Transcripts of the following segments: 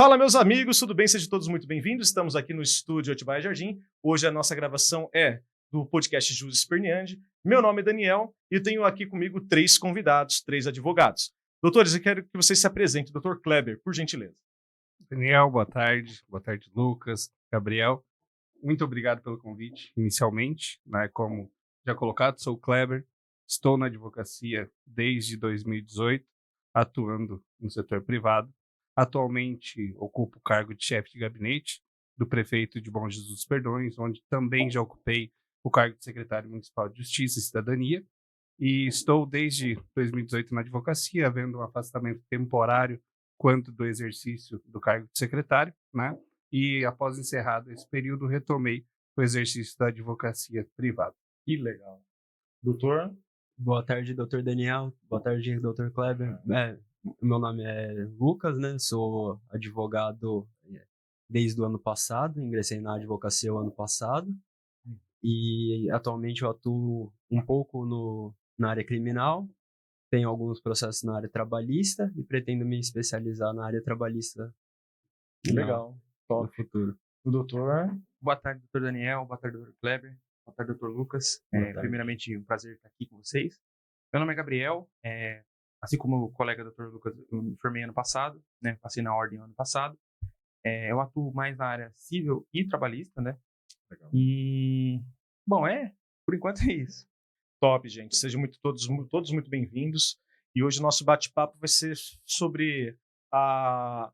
Fala, meus amigos, tudo bem? Sejam todos muito bem-vindos. Estamos aqui no estúdio Atibaia Jardim. Hoje a nossa gravação é do podcast Jus Esperniandi. Meu nome é Daniel e tenho aqui comigo 3 convidados, 3 advogados. Doutores, eu quero que vocês se apresentem. Doutor Kleber, por gentileza. Daniel, boa tarde. Boa tarde, Lucas, Gabriel. Muito obrigado pelo convite, inicialmente. Como já colocado, sou o Kleber, estou na advocacia desde 2018, atuando no setor privado. Atualmente ocupo o cargo de chefe de gabinete do prefeito de Bom Jesus dos Perdões, onde também já ocupei o cargo de secretário municipal de Justiça e Cidadania. E estou desde 2018 na advocacia, havendo um afastamento temporário quanto do exercício do cargo de secretário, né? E após encerrado esse período, retomei o exercício da advocacia privada. Que legal. Doutor? Boa tarde, doutor Daniel. Boa tarde, doutor Kleber. Meu nome é Lucas, né? Sou advogado desde o ano passado. Ingressei na advocacia o ano passado. E atualmente eu atuo um pouco na área criminal. Tenho alguns processos na área trabalhista e pretendo me especializar na área trabalhista. Legal. No futuro. O doutor? Boa tarde, doutor Daniel. Boa tarde, doutor Kleber. Boa tarde, doutor Lucas. Primeiramente, um prazer estar aqui com vocês. Meu nome é Gabriel. Assim como o colega doutor Lucas, eu me formei ano passado, né? Passei na ordem ano passado. Eu atuo mais na área civil e trabalhista, né? Legal. E, bom, por enquanto é isso. Top, gente. Sejam todos muito bem-vindos. E hoje o nosso bate-papo vai ser sobre a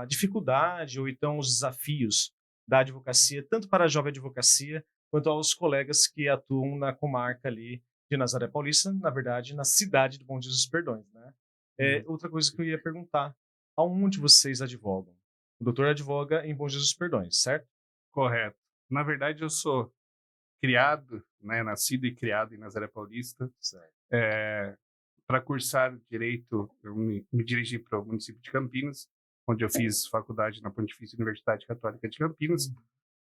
dificuldade ou então os desafios da advocacia, tanto para a jovem advocacia, quanto aos colegas que atuam na comarca ali de Nazaré Paulista, na verdade, na cidade de Bom Jesus dos Perdões, né? Outra coisa que eu ia perguntar, aonde vocês advogam? O doutor advoga em Bom Jesus dos Perdões, certo? Correto. Na verdade, eu sou criado, nascido e criado em Nazaré Paulista. Para cursar Direito, eu me dirigi para o município de Campinas, onde eu fiz faculdade na Pontifícia Universidade Católica de Campinas.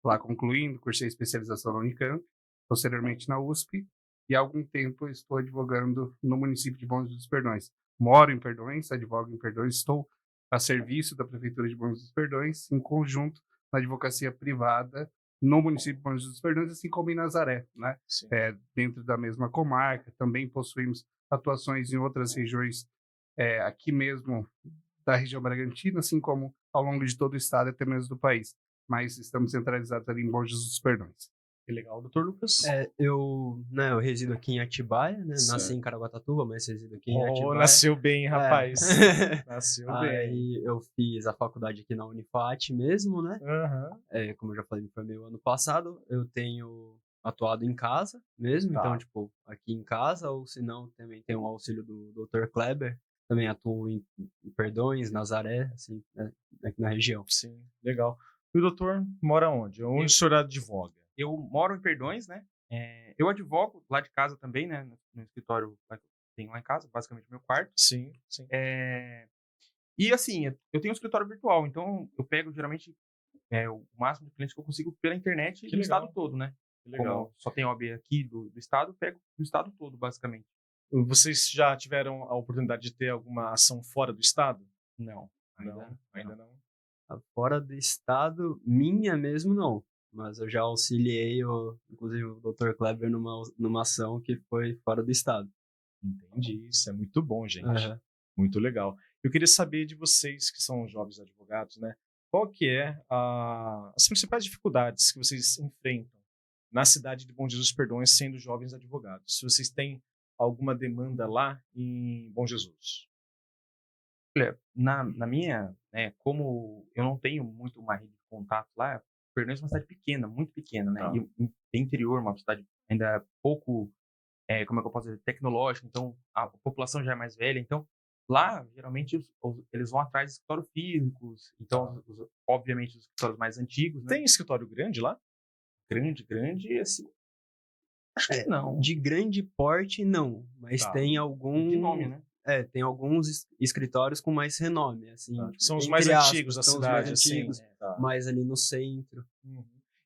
Lá concluindo, cursei especialização na Unicamp, posteriormente na USP, e há algum tempo eu estou advogando no município de Bom Jesus dos Perdões. Moro em Perdões, advogo em Perdões, estou a serviço da Prefeitura de Bom Jesus dos Perdões, em conjunto na advocacia privada no município de Bom Jesus dos Perdões, assim como em Nazaré, né? Dentro da mesma comarca. Também possuímos atuações em outras regiões aqui mesmo da região Bragantina, assim como ao longo de todo o estado e até mesmo do país. Mas estamos centralizados ali em Bom Jesus dos Perdões. Que legal, doutor Lucas. Eu resido aqui em Atibaia, né? Nasci em Caraguatatuba, mas resido aqui em Atibaia. Nasceu bem, rapaz. Nasceu bem. Aí eu fiz a faculdade aqui na Unifat mesmo, né? Uhum. Como eu já falei, me formei o ano passado. Eu tenho atuado em casa mesmo, então, tipo, aqui em casa, ou se não, também tem o auxílio do Dr. Kleber. Também atuo em Perdões, Nazaré, assim, né? Aqui na região. Sim, legal. E o doutor mora onde? Onde o senhor advoga? Eu moro em Perdões, né? Eu advogo lá de casa também, né? No escritório que eu tenho lá em casa, basicamente meu quarto. Sim. E assim, eu tenho um escritório virtual, então eu pego geralmente o máximo de clientes que eu consigo pela internet no estado todo, né? Como só tem OAB aqui do estado, eu pego do estado todo, basicamente. Vocês já tiveram a oportunidade de ter alguma ação fora do estado? Não, ainda não. Fora do estado, minha mesmo não. Mas eu já auxiliei, inclusive, o Dr. Kleber numa ação que foi fora do estado. Entendi. Isso é muito bom, gente. Muito legal. Eu queria saber de vocês, que são jovens advogados, né? Qual que é as principais dificuldades que vocês enfrentam na cidade de Bom Jesus dos Perdões, sendo jovens advogados? Se vocês têm alguma demanda lá em Bom Jesus. Olha, na minha, né, como eu não tenho muito uma rede de contato lá, Perdões é uma cidade pequena, muito pequena, né? E interior, uma cidade ainda pouco, como é que eu posso dizer, tecnológica, então a população já é mais velha, então lá, geralmente, eles vão atrás de escritórios físicos, então, obviamente, os escritórios mais antigos, né? Tem escritório grande lá? Grande, assim, acho que não. De grande porte, não, mas tem algum... De nome, né? Tem alguns escritórios com mais renome, assim. Tipo, são os mais antigos da cidade, assim. Mais ali no centro.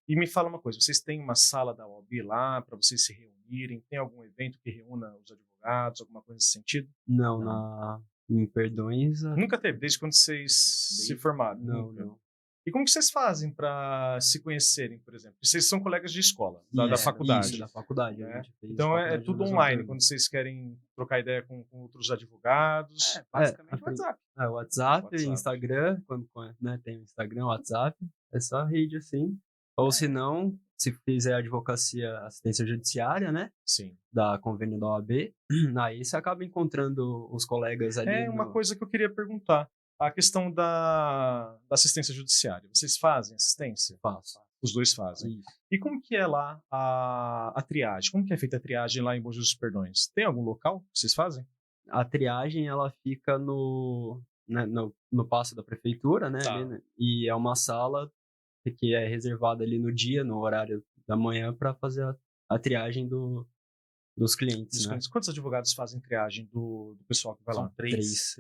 E me fala uma coisa, vocês têm uma sala da OAB lá para vocês se reunirem? Tem algum evento que reúna os advogados, alguma coisa nesse sentido? Não, Em Perdões, Nunca teve, desde quando vocês se formaram? não, Nunca. não. E como que vocês fazem para se conhecerem, por exemplo? Vocês são colegas de escola, da Isso, faculdade. Isso, da faculdade. né? A gente fez Então é faculdade tudo na mesma online, turma. quando vocês querem trocar ideia com outros advogados. Basicamente a WhatsApp. WhatsApp, WhatsApp. Instagram, quando né, tem o Instagram, WhatsApp, é só rede assim. Ou se não, se fizer advocacia, assistência judiciária, né, Sim. da convênio da OAB, aí você acaba encontrando os colegas ali. É uma coisa que eu queria perguntar. A questão da assistência judiciária. Vocês fazem assistência? Faço. Os dois fazem. Isso. E como que é lá a triagem? Como que é feita a triagem lá em Bom Jesus dos Perdões? Tem algum local que vocês fazem? A triagem, ela fica né, no passo da prefeitura, né, Tá. ali, né, e é uma sala que é reservada ali no dia, no horário da manhã, para fazer a triagem dos clientes, né? Quantos advogados fazem triagem do pessoal que vai São lá? três.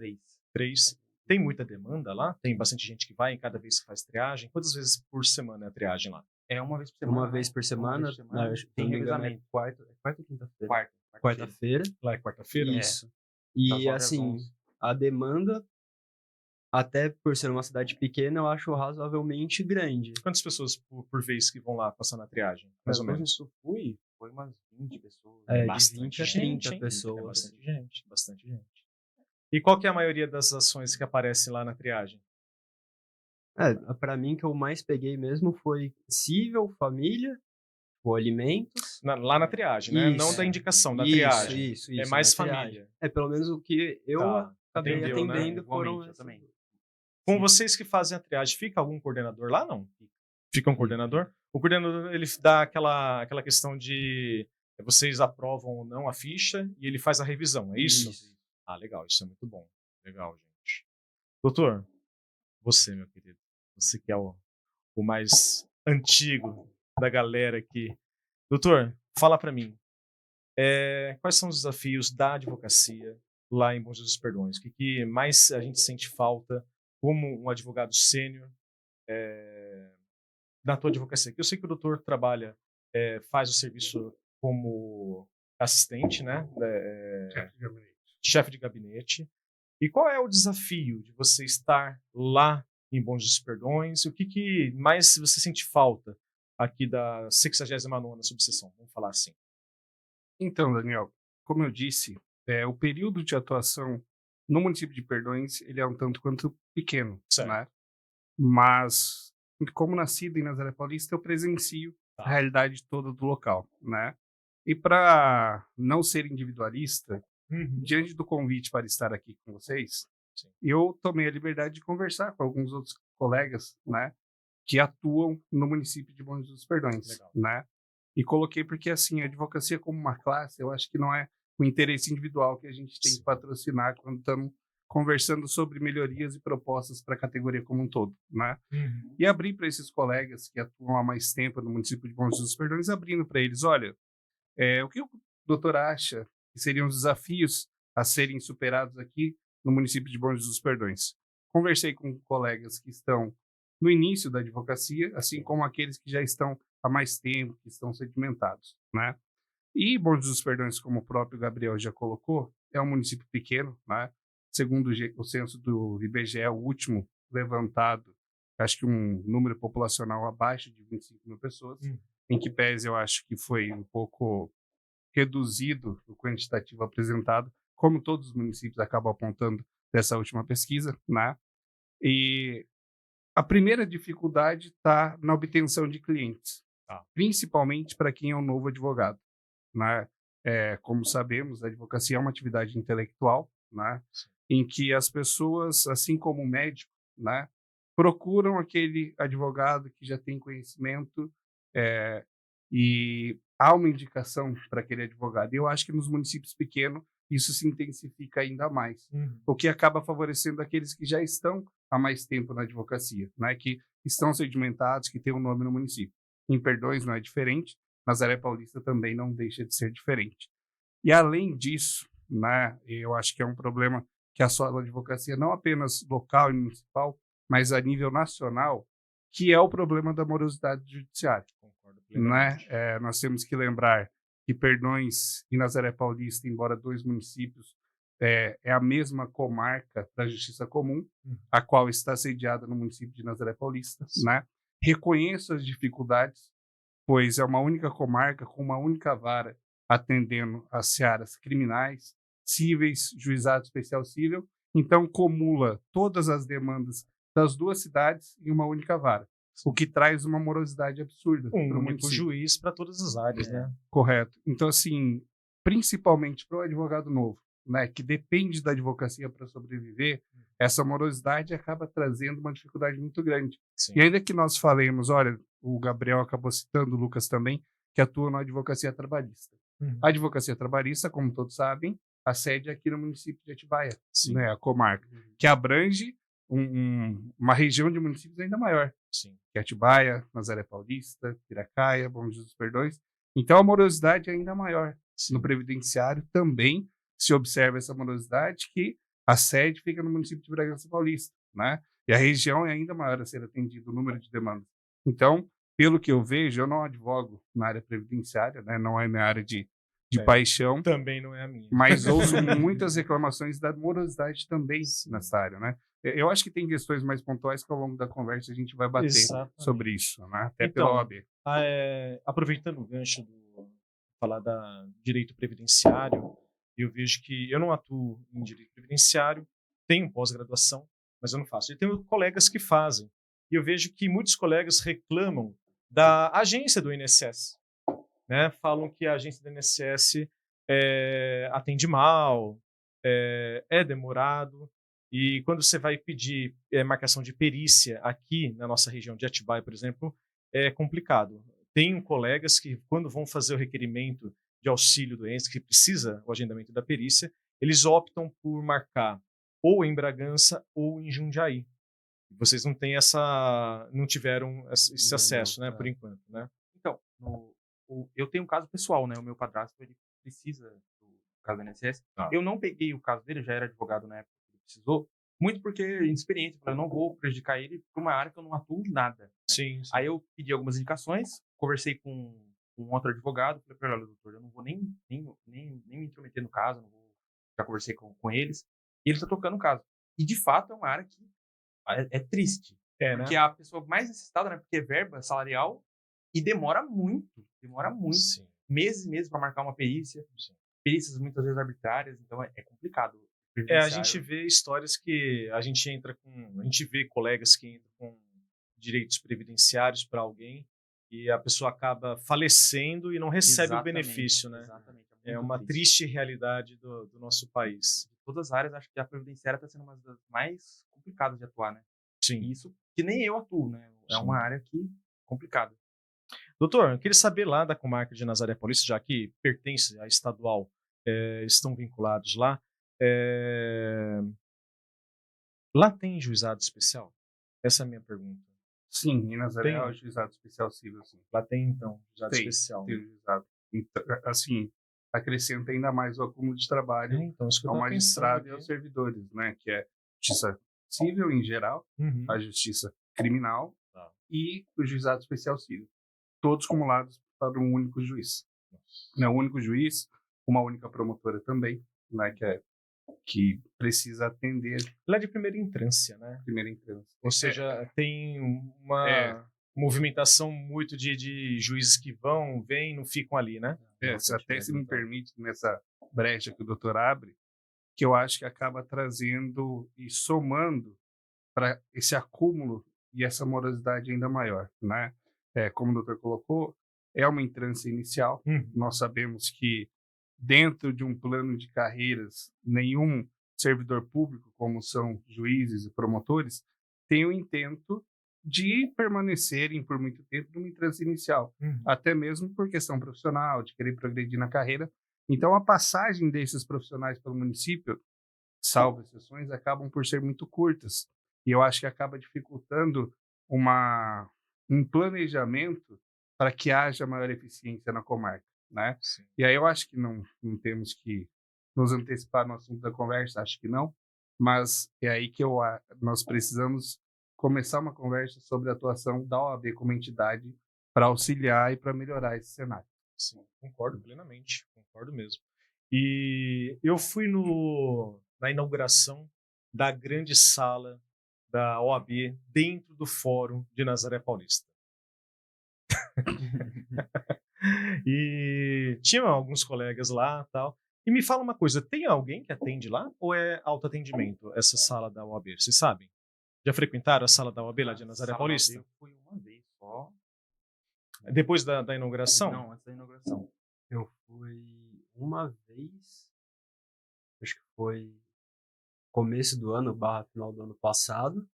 3. Tem muita demanda lá? Tem bastante gente que vai em cada vez que faz triagem? Quantas vezes por semana é a triagem lá? É uma vez por semana. Uma vez por semana, acho que Tem se não me engano, revezamento. quarta ou quinta-feira? Quarta. Quarta-feira. Lá é quarta-feira? Isso. Das E 9 às assim, 11. a demanda, até por ser uma cidade pequena, eu acho razoavelmente grande. Quantas pessoas por vez que vão lá passar na triagem? Mais ou menos. Eu fui, foi umas 20 pessoas. É, Bastante de 20 a gente, 30 hein? pessoas. É bastante gente, bastante gente. E qual que é a maioria das ações que aparecem lá na triagem? Pra mim, que eu mais peguei mesmo foi cível, família, ou alimentos. Lá na triagem, né? Não Isso. da indicação, da Isso, triagem. isso, É mais na triagem. família. Pelo menos o que eu Tá. acabei Atendeu, né? atendendo foram Igualmente, eu essas. também. Com vocês que fazem a triagem, fica algum coordenador lá, não? Fica um coordenador? O coordenador, ele dá aquela questão de vocês aprovam ou não a ficha e ele faz a revisão, é isso? Ah, legal, isso é muito bom. Legal, gente. Doutor, você, meu querido, você que é o mais antigo da galera aqui. Doutor, fala pra mim, quais são os desafios da advocacia lá em Bom Jesus dos Perdões? O que mais a gente sente falta como um advogado sênior na tua advocacia? Que eu sei que o doutor trabalha, faz o serviço como assistente, né? Chefe de gabinete. E qual é o desafio de você estar lá em Bom Jesus dos Perdões? O que mais você sente falta aqui da 69ª subseção? Vamos falar assim. Então, Daniel, como eu disse, o período de atuação no município de Perdões, ele é um tanto quanto pequeno, Certo. né? Mas, como nascido em Nazaré Paulista, eu presencio a realidade toda do local, né? E para não ser individualista, diante do convite para estar aqui com vocês, eu tomei a liberdade de conversar com alguns outros colegas, né, que atuam no município de Bom Jesus dos Perdões, Legal. né? E coloquei porque, assim, a advocacia como uma classe, eu acho que não é o interesse individual que a gente tem que patrocinar quando estamos conversando sobre melhorias e propostas para a categoria como um todo, né? E abrir para esses colegas que atuam há mais tempo no município de Bom Jesus dos Perdões, abrindo para eles, olha, o que o doutor acha que seriam os desafios a serem superados aqui no município de Bom Jesus dos Perdões? Conversei com colegas que estão no início da advocacia, assim como aqueles que já estão há mais tempo, que estão sedimentados, né? E Bom Jesus dos Perdões, como o próprio Gabriel já colocou, é um município pequeno, né? Segundo o censo do IBGE, o último levantado, acho que um número populacional abaixo de 25 mil pessoas, em que pese eu acho que foi um pouco reduzido o quantitativo apresentado, como todos os municípios acabam apontando dessa última pesquisa, né? E a primeira dificuldade está na obtenção de clientes, principalmente para quem é um novo advogado, né? Como sabemos, a advocacia é uma atividade intelectual, né? Em que as pessoas, assim como o médico, né, procuram aquele advogado que já tem conhecimento e há uma indicação para aquele advogado. E eu acho que nos municípios pequenos isso se intensifica ainda mais, o que acaba favorecendo aqueles que já estão há mais tempo na advocacia, né, que estão sedimentados, que têm um nome no município. Em Perdões não é diferente, Nazaré Paulista também não deixa de ser diferente. E além disso, né, eu acho que é um problema que assola a advocacia não apenas local e municipal, mas a nível nacional, que é o problema da morosidade judiciária. Concordo Né? Nós temos que lembrar que Perdões e Nazaré Paulista, embora dois municípios é a mesma comarca da Justiça Comum, a qual está sediada no município de Nazaré Paulista, né? Reconheço as dificuldades, pois é uma única comarca com uma única vara atendendo as searas criminais, cíveis, juizado especial cível, então comula todas as demandas das duas cidades em uma única vara, o que traz uma morosidade absurda para o único município. juiz para todas as áreas, né? Correto. Então, assim, principalmente para o advogado novo, né, que depende da advocacia para sobreviver, essa morosidade acaba trazendo uma dificuldade muito grande. Sim. E ainda que nós falemos, olha, o Gabriel acabou citando, o Lucas também, que atua na advocacia trabalhista. A advocacia trabalhista, como todos sabem, a sede é aqui no município de Atibaia, né, a comarca, que abrange uma região de municípios ainda maior, que é Atibaia, Nazaré Paulista, Piracaia, Bom Jesus dos Perdões. Então a morosidade é ainda maior. No previdenciário também se observa essa morosidade, que a sede fica no município de Bragança Paulista, né? E a região é ainda maior a ser atendida, o número de demandas. Então, pelo que eu vejo, eu não advogo na área previdenciária, né? Não é minha área de paixão. Também não é a minha. Mas ouço muitas reclamações da morosidade também nessa área, né? Eu acho que tem questões mais pontuais que ao longo da conversa a gente vai bater sobre isso, né? Até então, pela OAB. Aproveitando o gancho do falar da direito previdenciário, eu vejo que eu não atuo em direito previdenciário, tenho pós-graduação, mas eu não faço. Eu tenho colegas que fazem. E eu vejo que muitos colegas reclamam da agência do INSS, né? Falam que a agência do INSS atende mal, é demorado. E quando você vai pedir marcação de perícia aqui na nossa região de Atibaia, por exemplo, é complicado. Tenho colegas que, quando vão fazer o requerimento de auxílio doença, que precisa o agendamento da perícia, eles optam por marcar ou em Bragança ou em Jundiaí. Vocês não têm não tiveram esse acesso, né, por enquanto, né? Então, eu tenho um caso pessoal, né? O meu padrasto, ele precisa do caso do INSS. Eu não peguei o caso dele, já era advogado na época que ele precisou, muito porque inexperiente, eu não vou prejudicar ele por uma área que eu não atuo nada. Né? Sim. Aí eu pedi algumas indicações, conversei com um outro advogado, falei para ele, olha, doutor, eu não vou nem me intrometer no caso, não vou, já conversei com eles, e ele está tocando o caso. E de fato é uma área que é triste, porque né? a pessoa mais necessitada, né, porque é verba salarial e demora muito, Sim. meses e meses para marcar uma perícia, perícias muitas vezes arbitrárias, então é complicado. A gente vê histórias que a gente vê colegas que entram com direitos previdenciários para alguém e a pessoa acaba falecendo e não recebe o benefício, né? Exatamente. É uma triste realidade do nosso país. De todas as áreas, acho que a previdenciária está sendo uma das mais complicadas de atuar, né? Sim. E isso que nem eu atuo, né? É uma área que complicada. Doutor, eu queria saber lá da comarca de Nazaré Paulista, já que pertence à estadual, estão vinculados lá. Lá tem juizado especial? Essa é a minha pergunta. Sim, em Nazaré é o juizado especial civil, sim. Lá tem, então, juizado especial. Tem juizado. Então, assim, acrescenta ainda mais o acúmulo de trabalho então, ao magistrado e aos servidores, né? Que é justiça civil em geral, a justiça criminal e o juizado especial civil. Todos acumulados para um único juiz. Né? Um único juiz, uma única promotora também, né? Que precisa atender. Lá de primeira instância, né? Primeira instância. Ou seja, tem uma movimentação muito de juízes que vêm, não ficam ali, né? Até se me permite, nessa brecha que o doutor abre, que eu acho que acaba trazendo e somando para esse acúmulo e essa morosidade ainda maior, né? Como o doutor colocou, é uma entrância inicial. Nós sabemos que dentro de um plano de carreiras, nenhum servidor público, como são juízes e promotores, tem o intento de permanecerem por muito tempo numa entrância inicial, até mesmo por questão profissional, de querer progredir na carreira. Então, a passagem desses profissionais pelo município, salvo exceções, acabam por ser muito curtas. E eu acho que acaba dificultando um planejamento para que haja maior eficiência na comarca, né? E aí eu acho que não temos que nos antecipar no assunto da conversa, acho que não, mas é aí que nós precisamos começar uma conversa sobre a atuação da OAB como entidade para auxiliar e para melhorar esse cenário. Sim, concordo plenamente, concordo mesmo. E eu fui na inauguração da grande sala da OAB dentro do Fórum de Nazaré Paulista. E tinha alguns colegas lá, tal. E me fala uma coisa, tem alguém que atende lá ou é autoatendimento essa sala da OAB? Vocês sabem? Já frequentaram a sala da OAB lá de Nazaré Sala Paulista? Eu fui uma vez só. Depois da inauguração? Não, antes da inauguração. Eu fui uma vez, acho que foi começo do ano, barra final do ano passado,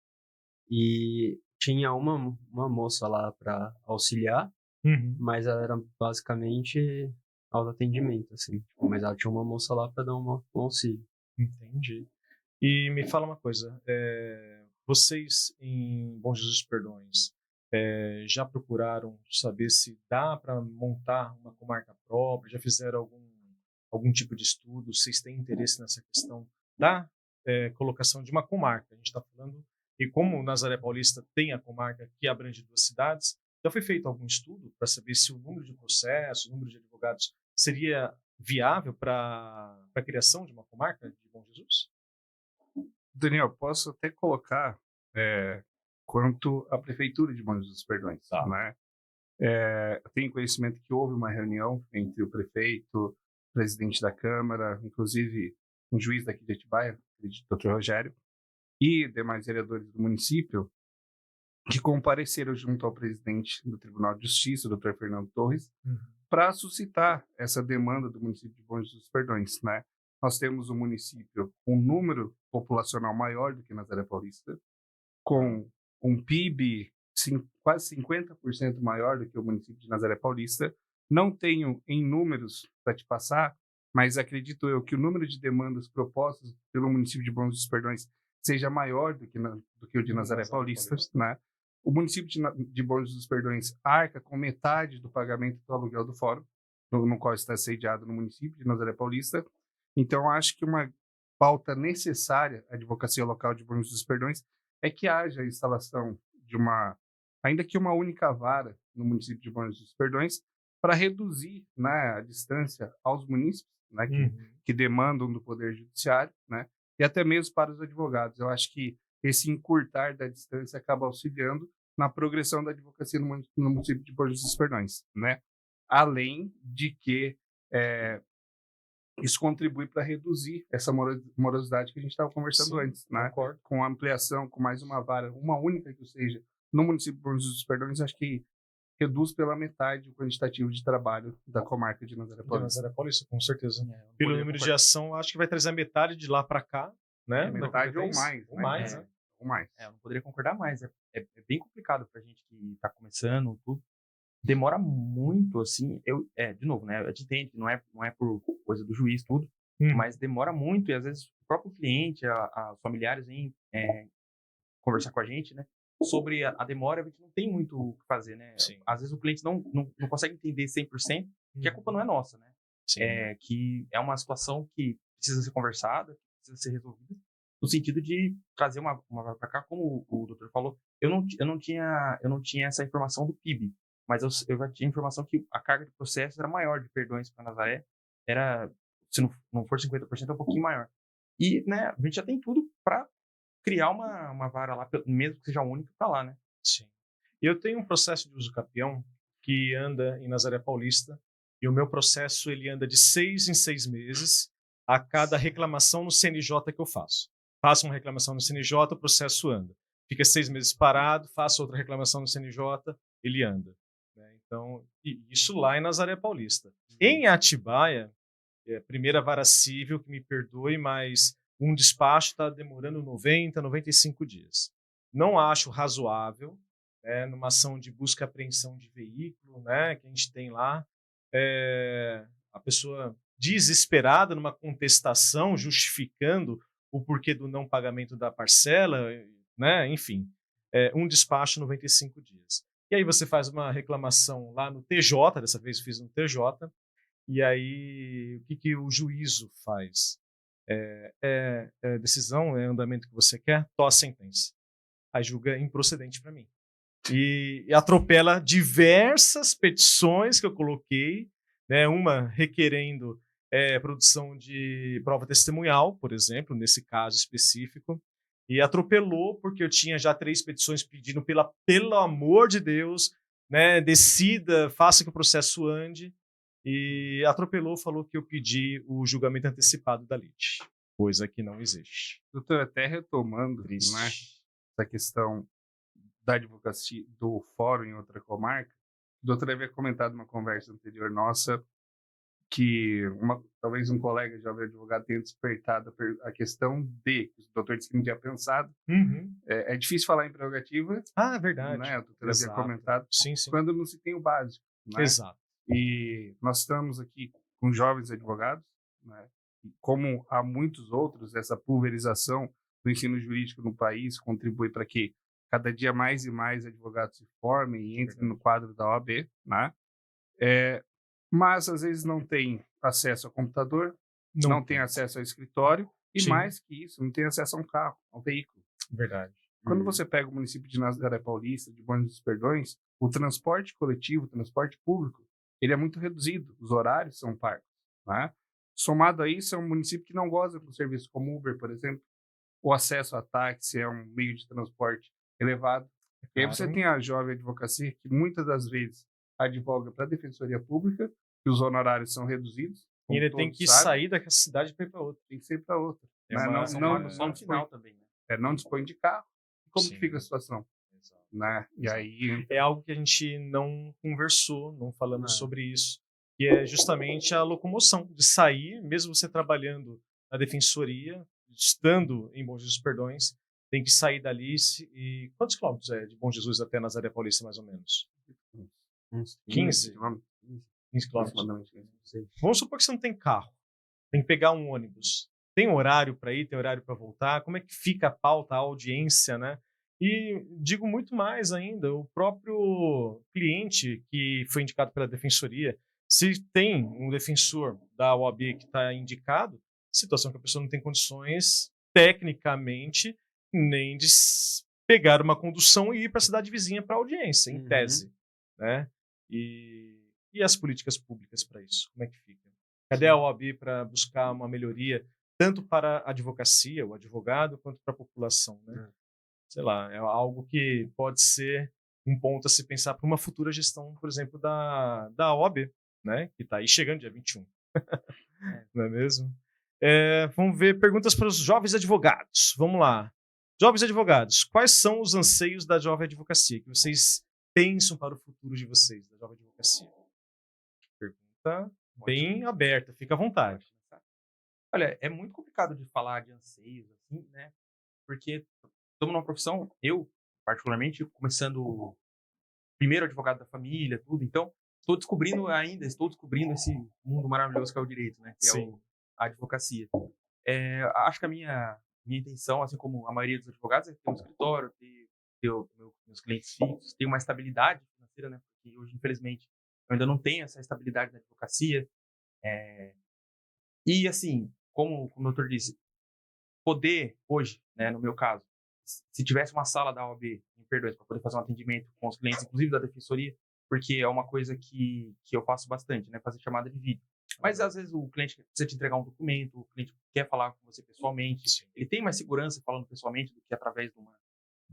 e tinha uma moça lá para auxiliar, Uhum. mas ela era basicamente autoatendimento, assim. Tipo, mas ela tinha uma moça lá para dar um auxílio. Entendi. E me fala uma coisa, vocês em Bom Jesus dos Perdões já procuraram saber se dá para montar uma comarca própria? Já fizeram algum tipo de estudo? Vocês têm interesse nessa questão da colocação de uma comarca? A gente está falando, e como Nazaré Paulista tem a comarca que abrange 2 cidades, já foi feito algum estudo para saber se o número de processos, o número de advogados seria viável para a criação de uma comarca de Bom Jesus? Daniel, posso até colocar quanto à Prefeitura de Bom Jesus dos Perdões. Tá. Né? Eu tenho conhecimento que houve uma reunião entre o prefeito, o presidente da Câmara, inclusive um juiz daqui de Atibaia, o Dr. Rogério, e demais vereadores do município, que compareceram junto ao presidente do Tribunal de Justiça, o Dr. Fernando Torres, para suscitar essa demanda do município de Bom Jesus dos Perdões. Né? Nós temos um município com um número populacional maior do que Nazaré Paulista, com um PIB quase 50% maior do que o município de Nazaré Paulista. Não tenho em números para te passar, mas acredito eu que o número de demandas propostas pelo município de Bom Jesus dos Perdões seja maior do que o de Nazaré Paulista. Né? O município de Bom Jesus dos Perdões arca com metade do pagamento do aluguel do fórum, no qual está sediado no município de Nazaré Paulista. Então, acho que uma pauta necessária à advocacia local de Bom Jesus dos Perdões é que haja a instalação de ainda que uma única vara no município de Bom Jesus dos Perdões, para reduzir, né, a distância aos munícipes, né, que demandam do Poder Judiciário, né, e até mesmo para os advogados. Eu acho que esse encurtar da distância acaba auxiliando na progressão da advocacia no município de Bom Jesus dos Perdões, né? Além de que isso contribui para reduzir essa morosidade que a gente estava conversando antes, né? Com a ampliação, com mais uma vara, uma única que seja, no município de Bom Jesus dos Perdões, acho que reduz pela metade o quantitativo de trabalho da comarca de Nazaré Paulista. De Nazaré Paulista, com certeza. Pelo número de ação, acho que vai trazer a metade de lá para cá, né? Metade ou mais. Ou mais, né? Ou mais. Eu não poderia concordar mais. É bem complicado pra gente que tá começando, tudo. Demora muito, assim. De novo, né? A gente entende, não é por coisa do juiz, tudo. Mas demora muito e às vezes o próprio cliente, os familiares vêm conversar com a gente, né? Sobre a demora, a gente não tem muito o que fazer, né? Sim. Às vezes o cliente não consegue entender 100%, que a culpa não é nossa, né? Sim. Que é uma situação que precisa ser conversada, precisa ser resolvida, no sentido de trazer uma vaga para cá, como o doutor falou. Eu não tinha essa informação do PIB, mas eu já tinha informação que a carga de processo era maior de perdões para Nazaré, se não for 50%, é um pouquinho maior. E, né, a gente já tem tudo para criar uma vara lá, mesmo que seja única, para lá, né? Sim. Eu tenho um processo de uso capião que anda em Nazaré Paulista, e o meu processo ele anda de 6 em 6 meses a cada reclamação no CNJ que eu faço. Faço uma reclamação no CNJ, o processo anda. Fica 6 meses parado, faço outra reclamação no CNJ, ele anda. Né? Então, isso lá em Nazaré Paulista. Em Atibaia, primeira vara civil, que me perdoe, mas um despacho está demorando 90, 95 dias. Não acho razoável, numa ação de busca e apreensão de veículo, né, que a gente tem lá, a pessoa desesperada numa contestação, justificando o porquê do não pagamento da parcela, né, enfim, um despacho 95 dias. E aí você faz uma reclamação lá no TJ, dessa vez eu fiz no TJ, e aí o que o juízo faz? Decisão, é andamento que você quer, tó a sentença. Aí julga improcedente para mim. E atropela diversas petições que eu coloquei, né, uma requerendo produção de prova testemunhal, por exemplo, nesse caso específico, e atropelou porque eu tinha já 3 petições pedindo pelo amor de Deus, né, decida, faça que o processo ande, e atropelou, falou que eu pedi o julgamento antecipado da lide, coisa que não existe. Doutor, até retomando, Triste. né, essa questão da advocacia, do fórum em outra comarca, o doutor havia comentado numa conversa anterior nossa que talvez um colega jovem advogado tenha despertado a questão que o doutor disse que não tinha pensado. É difícil falar em prerrogativa. Verdade. Né? O doutor Exato. havia comentado. Sim. Quando não se tem o básico. Né? Exato. E nós estamos aqui com jovens advogados, né? E como há muitos outros, essa pulverização do ensino jurídico no país contribui para que cada dia mais e mais advogados se formem e entrem no quadro da OAB, né? Mas às vezes não tem acesso ao computador, não tem acesso ao escritório e Sim. mais que isso, não tem acesso a um carro, a um veículo. Verdade. Quando você pega o município de Nazaré Paulista, de Bom Jesus Perdões, o transporte coletivo, o transporte público, ele é muito reduzido, os horários são parcos, né? Somado a isso, é um município que não goza com serviços como Uber, por exemplo. O acesso a táxi é um meio de transporte elevado. E aí você tem a jovem advocacia que muitas das vezes advoga para a Defensoria Pública, que os honorários são reduzidos. E ele tem que sair daquela cidade para ir para outra. Tem que sair para outra. Não dispõe de carro. Como que fica a situação? Exato. Né? E aí... É algo que a gente não conversou, não falamos sobre isso. Que é justamente a locomoção, de sair, mesmo você trabalhando na Defensoria, estando em Bom Jesus Perdões, tem que sair dali. E quantos quilômetros é de Bom Jesus até Nazaré Paulista, mais ou menos? Uns 15 quilômetros. Vamos supor que você não tem carro, tem que pegar um ônibus. Tem horário para ir, tem horário para voltar? Como é que fica a pauta, a audiência, né? E digo muito mais ainda, o próprio cliente que foi indicado pela Defensoria, se tem um defensor da OAB que está indicado, situação que a pessoa não tem condições, tecnicamente, nem de pegar uma condução e ir para a cidade vizinha para audiência, em tese, né? E as políticas públicas para isso? Como é que fica? Cadê a OAB para buscar uma melhoria, tanto para a advocacia, o advogado, quanto para a população, né? Sei lá, é algo que pode ser um ponto a se pensar para uma futura gestão, por exemplo, da OAB, né? Que está aí chegando dia 21. Não é mesmo? Vamos ver perguntas para os jovens advogados. Vamos lá. Jovens advogados, quais são os anseios da jovem advocacia que vocês pensam para o futuro de vocês, da jovem advocacia? Pergunta bem aberta, fica à vontade. Olha, é muito complicado de falar de anseios, assim, né? Porque estamos numa profissão, eu, particularmente, começando primeiro advogado da família, tudo, então estou descobrindo esse mundo maravilhoso que é o direito, né? Que é a advocacia. Acho que a minha intenção, assim como a maioria dos advogados, é ter um escritório, ter meus clientes fixos, ter uma estabilidade financeira, né? Porque hoje, infelizmente, eu ainda não tenho essa estabilidade na advocacia. E, assim, como o doutor disse, poder hoje, né, no meu caso, se tivesse uma sala da OAB, me perdoe, para poder fazer um atendimento com os clientes, inclusive da Defensoria, porque é uma coisa que eu faço bastante, né, fazer chamada de vídeo. Mas, às vezes, o cliente precisa te entregar um documento, o cliente quer falar com você pessoalmente, ele tem mais segurança falando pessoalmente do que através de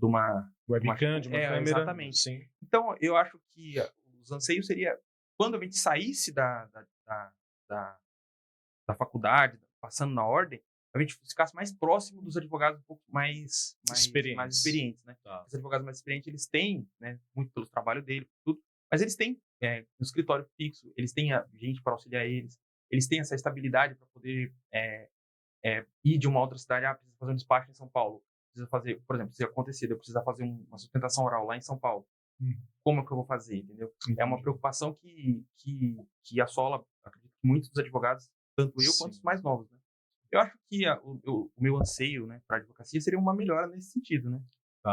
uma webcam, de uma câmera. Exatamente. Sim. Então, eu acho que os anseios seria quando a gente saísse da faculdade, passando na ordem, a gente ficasse mais próximo dos advogados um pouco mais experientes, né? Os advogados mais experientes, eles têm, né, muito pelo trabalho dele, tudo, mas eles têm um escritório fixo, eles têm gente para auxiliar eles têm essa estabilidade para poder ir de uma outra cidade, precisa fazer um despacho em São Paulo, precisa fazer, por exemplo, se acontecer, eu precisar fazer uma sustentação oral lá em São Paulo, como é que eu vou fazer, entendeu? É uma preocupação que assola, acredito, muitos dos advogados, tanto eu quanto os mais novos, né? Eu acho que o meu anseio, né, para a advocacia seria uma melhora nesse sentido, né?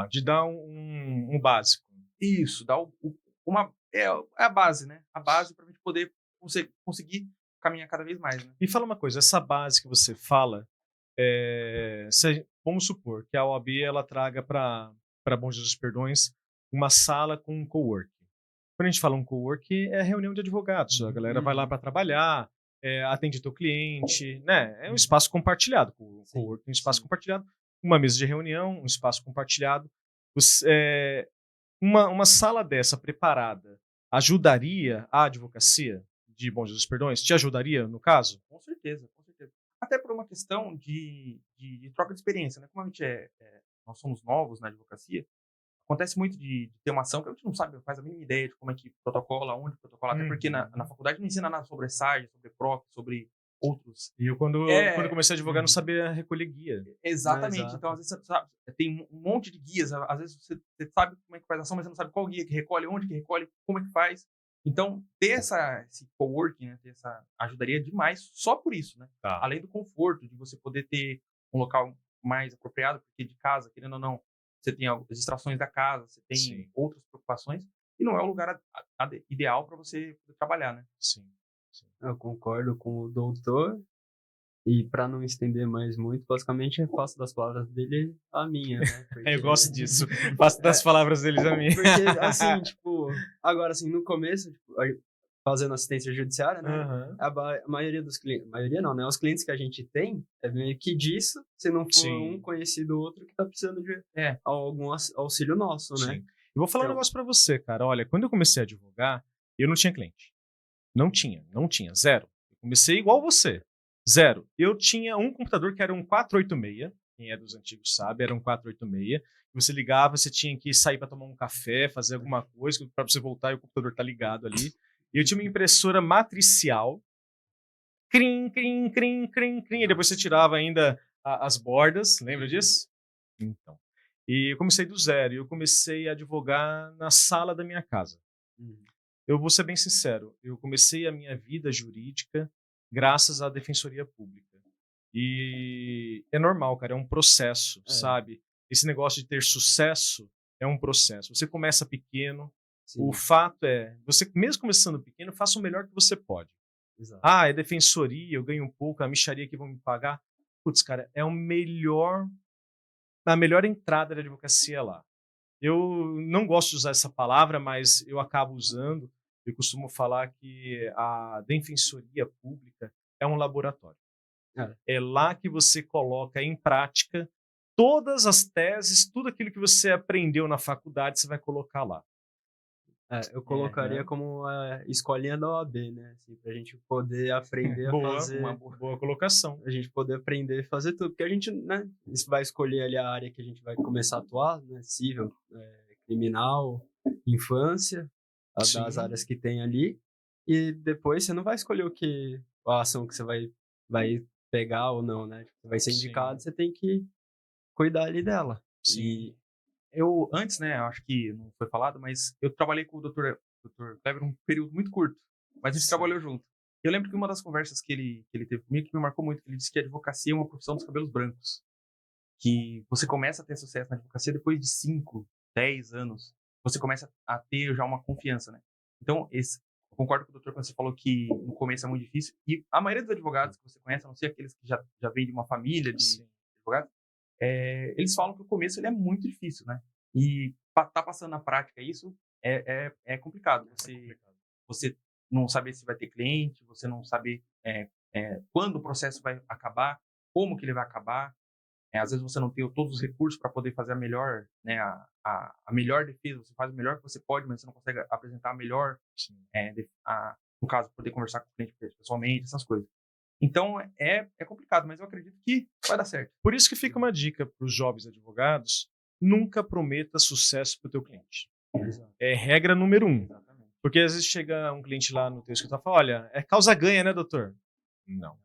De dar um básico. Isso, dar a base, né? A base para a gente poder conseguir caminhar cada vez mais, né? E fala uma coisa, essa base que você fala, vamos supor que a OAB ela traga para Bom Jesus Perdões uma sala com um coworking. Quando a gente fala um coworking, é reunião de advogados. A galera vai lá para trabalhar, atende teu cliente, né? É um espaço compartilhado. O coworking é um espaço compartilhado, uma mesa de reunião, um espaço compartilhado. Uma sala dessa preparada ajudaria a advocacia de Bom Jesus Perdões? Te ajudaria, no caso? Com certeza, com certeza. Até por uma questão de troca de experiência, né? Como a gente nós somos novos na advocacia, acontece muito de ter uma ação que a gente não sabe, não faz a mínima ideia de como é que protocola, onde protocola, até porque na faculdade não ensina nada sobre SAG, sobre PROC, sobre outros. E eu, quando comecei a advogar, não sabia recolher guia. Exatamente. Então, às vezes, você sabe, tem um monte de guias. Às vezes, você sabe como é que faz a ação, mas você não sabe qual guia que recolhe, onde que recolhe, como é que faz. Então, ter esse coworking, né, ajudaria demais só por isso, né? Tá. Além do conforto, de você poder ter um local mais apropriado, porque de casa, querendo ou não, você tem as distrações da casa, você tem outras preocupações, e não é o lugar ideal para você poder trabalhar, né? Sim. Eu concordo com o doutor. E para não estender mais muito, basicamente eu faço das palavras dele a minha, né? Porque... eu gosto disso. Faço das palavras deles a minha. Porque, assim, tipo, agora, assim, no começo, tipo, fazendo assistência judiciária, né? A maioria dos clientes, maioria não, né? Os clientes que a gente tem, é meio que disso, se não for um conhecido outro que tá precisando de algum auxílio nosso, né? Eu vou falar um negócio pra você, cara. Olha, quando eu comecei a advogar, eu não tinha cliente. Não tinha, zero. Eu comecei igual você, zero. Eu tinha um computador que era um 486, quem é dos antigos sabe, era um 486. Você ligava, você tinha que sair para tomar um café, fazer alguma coisa, para você voltar e o computador tá ligado ali. E eu tinha uma impressora matricial, crim, crim, crim, crim, crim, e depois você tirava ainda as bordas, lembra disso? Então. E eu comecei do zero, e eu comecei a advogar na sala da minha casa. Eu vou ser bem sincero, eu comecei a minha vida jurídica graças à Defensoria Pública. E é normal, cara, é um processo, sabe? Esse negócio de ter sucesso é um processo. Você começa pequeno, o fato é, você mesmo começando pequeno, faça o melhor que você pode. Exato. É defensoria, eu ganho um pouco, a mixaria que vão me pagar. Putz, cara, é a melhor entrada da advocacia lá. Eu não gosto de usar essa palavra, mas eu acabo usando. Eu costumo falar que a Defensoria Pública é um laboratório. É lá que você coloca em prática todas as teses, tudo aquilo que você aprendeu na faculdade, você vai colocar lá. Eu colocaria como a escolinha da OAB, né? Assim, pra gente poder aprender a fazer... Uma boa colocação. A gente poder aprender a fazer tudo. Porque a gente, né, vai escolher ali a área que a gente vai começar a atuar, né? Civil, criminal, infância, das áreas que tem ali. E depois você não vai escolher a ação que você vai pegar ou não, né? Você vai ser indicado, você tem que cuidar ali dela. E eu, antes, né, acho que não foi falado, mas eu trabalhei com o Dr. Kleber um período muito curto, mas a gente trabalhou junto. Eu lembro que uma das conversas que ele teve comigo, que me marcou muito, que ele disse que a advocacia é uma profissão dos cabelos brancos. Que você começa a ter sucesso na advocacia depois de 5, 10 anos. Você começa a ter já uma confiança, né? Então, eu concordo com o doutor quando você falou que no começo é muito difícil. E a maioria dos advogados que você conhece, a não ser aqueles que já vêm de uma família de advogados, eles falam que o começo ele é muito difícil, né? E tá passando na prática isso é complicado. Você não saber se vai ter cliente, você não saber quando o processo vai acabar, como que ele vai acabar. Às vezes você não tem todos os recursos para poder fazer a melhor, né, a melhor defesa. Você faz o melhor que você pode, mas você não consegue apresentar a melhor, no caso, poder conversar com o cliente pessoalmente, essas coisas. Então, é complicado, mas eu acredito que vai dar certo. Por isso que fica uma dica para os jovens advogados: nunca prometa sucesso para o teu cliente. É regra número 1. Exatamente. Porque às vezes chega um cliente lá no teu escritório e fala: olha, é causa ganha, né, doutor? Não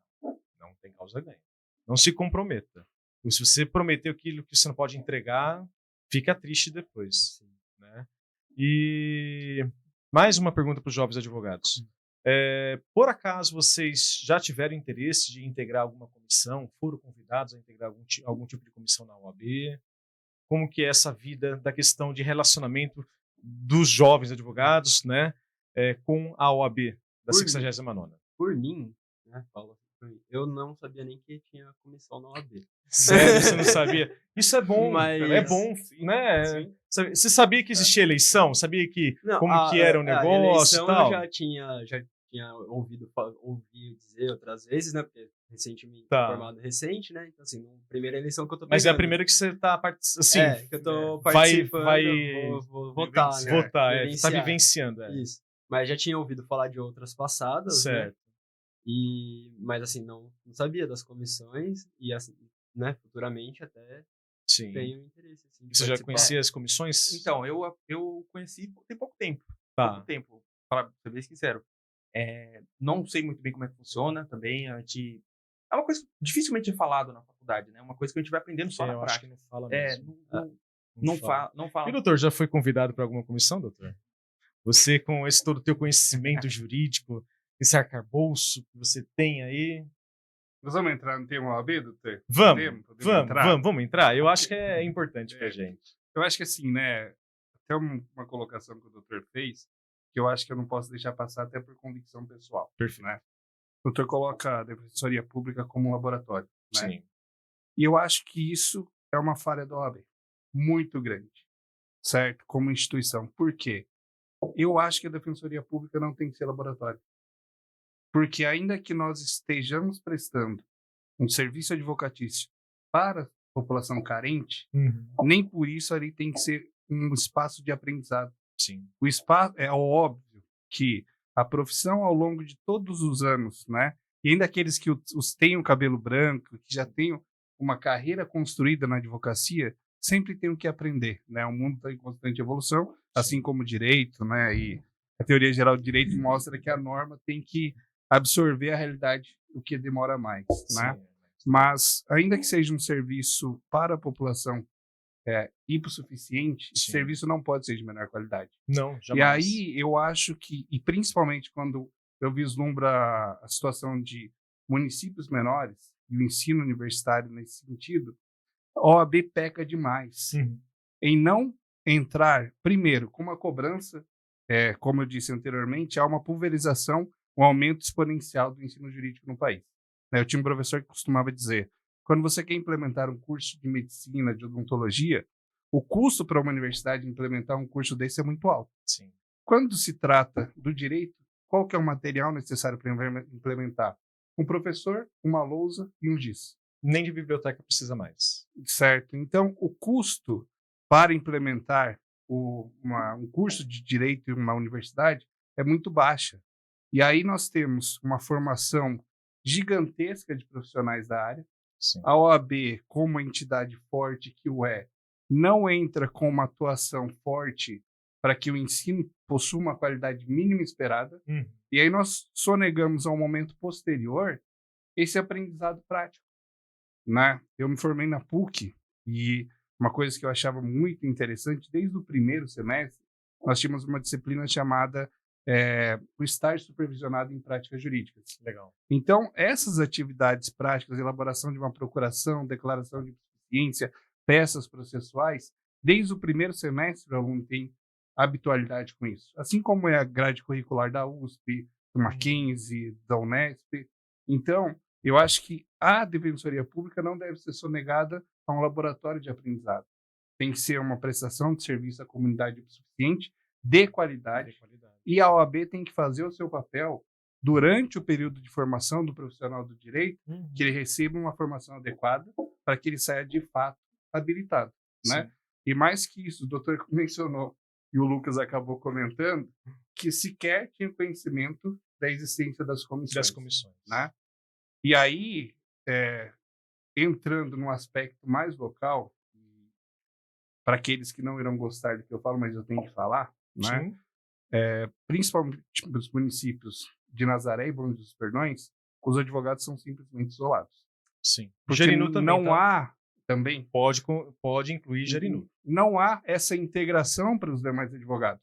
tem causa ganha. Não se comprometa. E se você prometeu aquilo que você não pode entregar, fica triste depois. Né? E mais uma pergunta para os jovens advogados. Por acaso vocês já tiveram interesse de integrar alguma comissão? Foram convidados a integrar algum tipo de comissão na OAB? Como que é essa vida da questão de relacionamento dos jovens advogados, né, com a OAB da 69ª? Por mim, né, Paulo, eu não sabia nem que tinha comissão na OAB. Sério, você não sabia? Isso é bom, mas... é bom, né? Sim. Você sabia que existia eleição? Sabia que que era o negócio e tal? Já tinha ouvido dizer outras vezes, né? Porque recentemente, Tá. formado recente, né? Então, assim, primeira eleição que eu tô Mas é a pegando. primeira que você tá assim, Que eu tô vai participando, vou votar, né? votar, tá Vivenciar. vivenciando. Isso. Mas já tinha ouvido falar de outras passadas, né? Certo. Mas assim, não sabia das comissões e assim, né, futuramente até Sim. tenho interesse assim, de Você já participar. conhecia as comissões? Então, eu conheci tem pouco tempo. Tá. Pouco tempo, pra ser bem sincero. Não sei muito bem como é que funciona também. A gente... É uma coisa que dificilmente é falado na faculdade, né? Uma coisa que a gente vai aprendendo só na eu acho que prática. não fala mesmo. Não fala. E, doutor, já foi convidado para alguma comissão, doutor? Você, com esse todo o teu conhecimento jurídico, esse arcabouço que você tem aí... Nós vamos entrar no tema OAB, doutor? Vamos entrar? Eu acho que é importante pra gente. Eu acho que assim, né, até uma colocação que o doutor fez, que eu acho que eu não posso deixar passar até por convicção pessoal. Perfeito. Né? O doutor coloca a Defensoria Pública como um laboratório. Né? Sim. E eu acho que isso é uma falha da OAB muito grande, certo? Como instituição. Por quê? Eu acho que a Defensoria Pública não tem que ser laboratório. Porque ainda que nós estejamos prestando um serviço advocatício para a população carente, nem por isso ali tem que ser um espaço de aprendizado. Sim. O espaço é óbvio que a profissão ao longo de todos os anos, né? E ainda aqueles que os têm o cabelo branco, que já têm uma carreira construída na advocacia, sempre tem o que aprender, né? O mundo está em constante evolução, assim como o direito, né? E a teoria geral do direito mostra que a norma tem que absorver a realidade, o que demora mais, né? Mas, ainda que seja um serviço para a população hipossuficiente, esse serviço não pode ser de menor qualidade. Não, jamais. E aí, eu acho que, e principalmente quando eu vislumbro a situação de municípios menores e o ensino universitário nesse sentido, a OAB peca demais em não entrar, primeiro, com uma cobrança, como eu disse anteriormente, há uma pulverização, um aumento exponencial do ensino jurídico no país. Eu tinha um professor que costumava dizer, quando você quer implementar um curso de medicina, de odontologia, o custo para uma universidade implementar um curso desse é muito alto. Sim. Quando se trata do direito, qual que é o material necessário para implementar? Um professor, uma lousa e um giz. Nem de biblioteca precisa mais. Certo. Então, o custo para implementar um curso de direito em uma universidade é muito baixa. E aí nós temos uma formação gigantesca de profissionais da área. Sim. A OAB, como entidade forte que o é, não entra com uma atuação forte para que o ensino possua uma qualidade mínima esperada. E aí nós sonegamos ao momento posterior esse aprendizado prático. Né? Eu me formei na PUC e uma coisa que eu achava muito interessante, desde o primeiro semestre, nós tínhamos uma disciplina chamada o estágio supervisionado em práticas jurídicas. Legal. Então, essas atividades práticas, elaboração de uma procuração, declaração de insuficiência, peças processuais, desde o primeiro semestre o aluno tem habitualidade com isso. Assim como é a grade curricular da USP, do Mackenzie, da Unesp. Então, eu acho que a Defensoria Pública não deve ser sonegada a um laboratório de aprendizado. Tem que ser uma prestação de serviço à comunidade suficiente, de qualidade. E a OAB tem que fazer o seu papel durante o período de formação do profissional do direito, que ele receba uma formação adequada para que ele saia de fato habilitado. Né? E mais que isso, o doutor mencionou, e o Lucas acabou comentando, que sequer tinha conhecimento da existência das comissões. Né? E aí, entrando num aspecto mais local, para aqueles que não irão gostar do que eu falo, mas eu tenho que falar, né? Principalmente nos municípios de Nazaré e Bom Jesus dos Perdões, os advogados são simplesmente isolados. Sim. Porque Jarinu também, não há também... Pode incluir Jarinu. Não há essa integração para os demais advogados.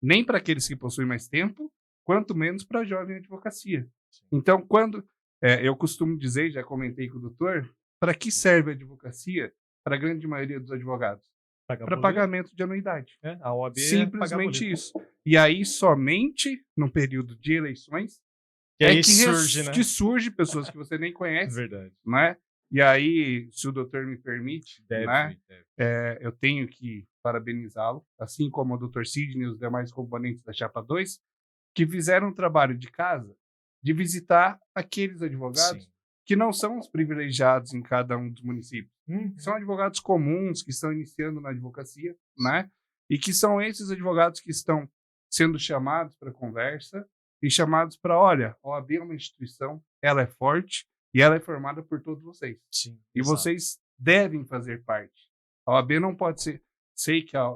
Nem para aqueles que possuem mais tempo, quanto menos para a jovem advocacia. Então, quando... eu costumo dizer, já comentei com o doutor, para que serve a advocacia para a grande maioria dos advogados? Para pagamento de anuidade. A OAB simplesmente isso. E aí, somente no período de eleições, que surge pessoas que você nem conhece. Verdade. Né? E aí, se o doutor me permite, deve. Eu tenho que parabenizá-lo, assim como o doutor Sidney e os demais componentes da Chapa 2, que fizeram um trabalho de casa de visitar aqueles advogados Sim. que não são os privilegiados em cada um dos municípios. Uhum. São advogados comuns que estão iniciando na advocacia, né? E que são esses advogados que estão sendo chamados para conversa e chamados para, olha, a OAB é uma instituição, ela é forte e ela é formada por todos vocês. Sim, E exato. vocês devem fazer parte. A OAB não pode ser... Sei que a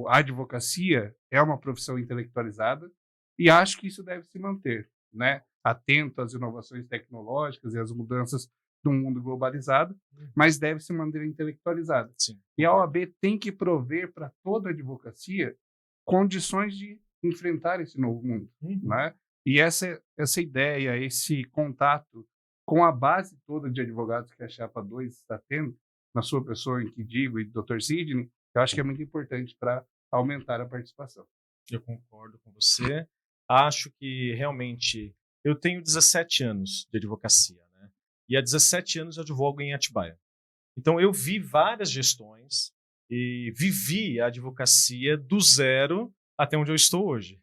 advocacia é uma profissão intelectualizada e acho que isso deve se manter, né? Atento às inovações tecnológicas e às mudanças do mundo globalizado, mas deve se manter intelectualizada. Sim. E a OAB tem que prover para toda a advocacia condições de enfrentar esse novo mundo, Uhum. né? E essa ideia, esse contato com a base toda de advogados que a Chapa 2 está tendo, na sua pessoa, em que digo, e do Dr. Sidney, eu acho que é muito importante para aumentar a participação. Eu concordo com você. Acho que realmente eu tenho 17 anos de advocacia, né? E há 17 anos eu advogo em Atibaia. Então eu vi várias gestões e vivi a advocacia do zero até onde eu estou hoje.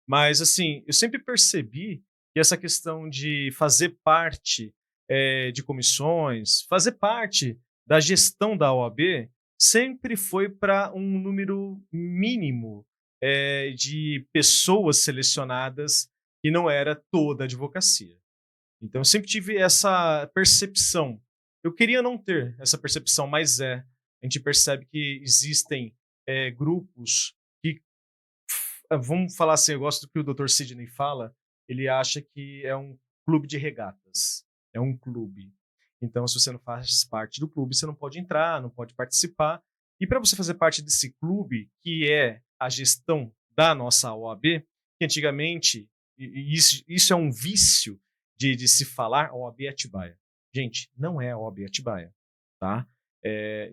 Mas assim, eu sempre percebi que essa questão de fazer parte de comissões, fazer parte da gestão da OAB, sempre foi para um número mínimo de pessoas selecionadas que não era toda a advocacia. Então eu sempre tive essa percepção. Eu queria não ter essa percepção, mas a gente percebe que existem grupos que, vamos falar assim, eu gosto do que o Dr. Sidney fala, ele acha que é um clube de regatas, é um clube. Então, se você não faz parte do clube, você não pode entrar, não pode participar. E para você fazer parte desse clube, que é a gestão da nossa OAB, que antigamente, e isso é um vício de se falar, OAB Atibaia. Gente, não é a OAB Atibaia, tá?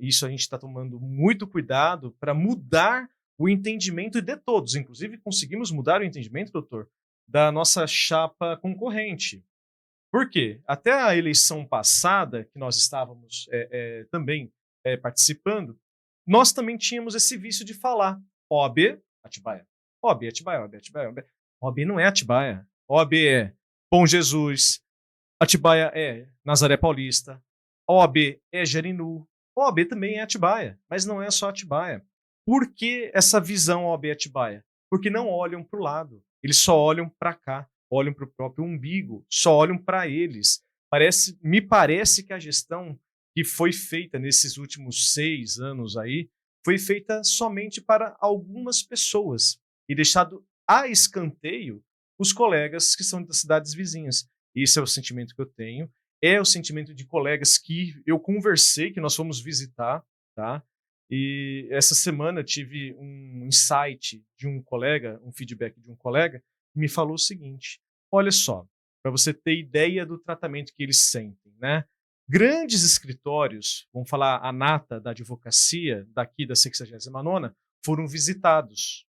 Isso a gente está tomando muito cuidado para mudar o entendimento de todos. Inclusive, conseguimos mudar o entendimento, doutor, da nossa chapa concorrente. Por quê? Até a eleição passada, que nós estávamos também participando, nós também tínhamos esse vício de falar OAB Atibaia. OAB Atibaia, OAB Atibaia, OAB. OAB não é Atibaia. OAB é Bom Jesus, Atibaia é Nazaré Paulista, OAB é Jarinu, OAB também é Atibaia, mas não é só Atibaia. Por que essa visão OAB Atibaia? Porque não olham para o lado, eles só olham para cá, olham para o próprio umbigo, só olham para eles. Me parece que a gestão que foi feita nesses últimos 6 anos aí, foi feita somente para algumas pessoas e deixado a escanteio os colegas que são das cidades vizinhas. Esse é o sentimento que eu tenho. É o sentimento de colegas que eu conversei, que nós fomos visitar, tá? E essa semana eu tive um insight de um colega, um feedback de um colega, que me falou o seguinte: olha só, para você ter ideia do tratamento que eles sentem, né? Grandes escritórios, vamos falar a nata da advocacia daqui da 69ª, foram visitados.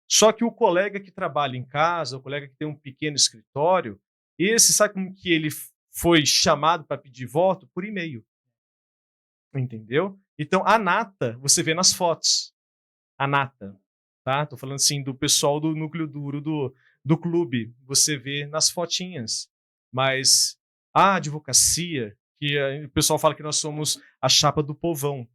Só que o colega que trabalha em casa, o colega que tem um pequeno escritório, esse sabe como que ele foi chamado para pedir voto? Por e-mail. Entendeu? Então, a nata, você vê nas fotos. A nata. Tá? Tô falando assim do pessoal do núcleo duro do clube. Você vê nas fotinhas. Mas a advocacia, que o pessoal fala que nós somos a chapa do povão.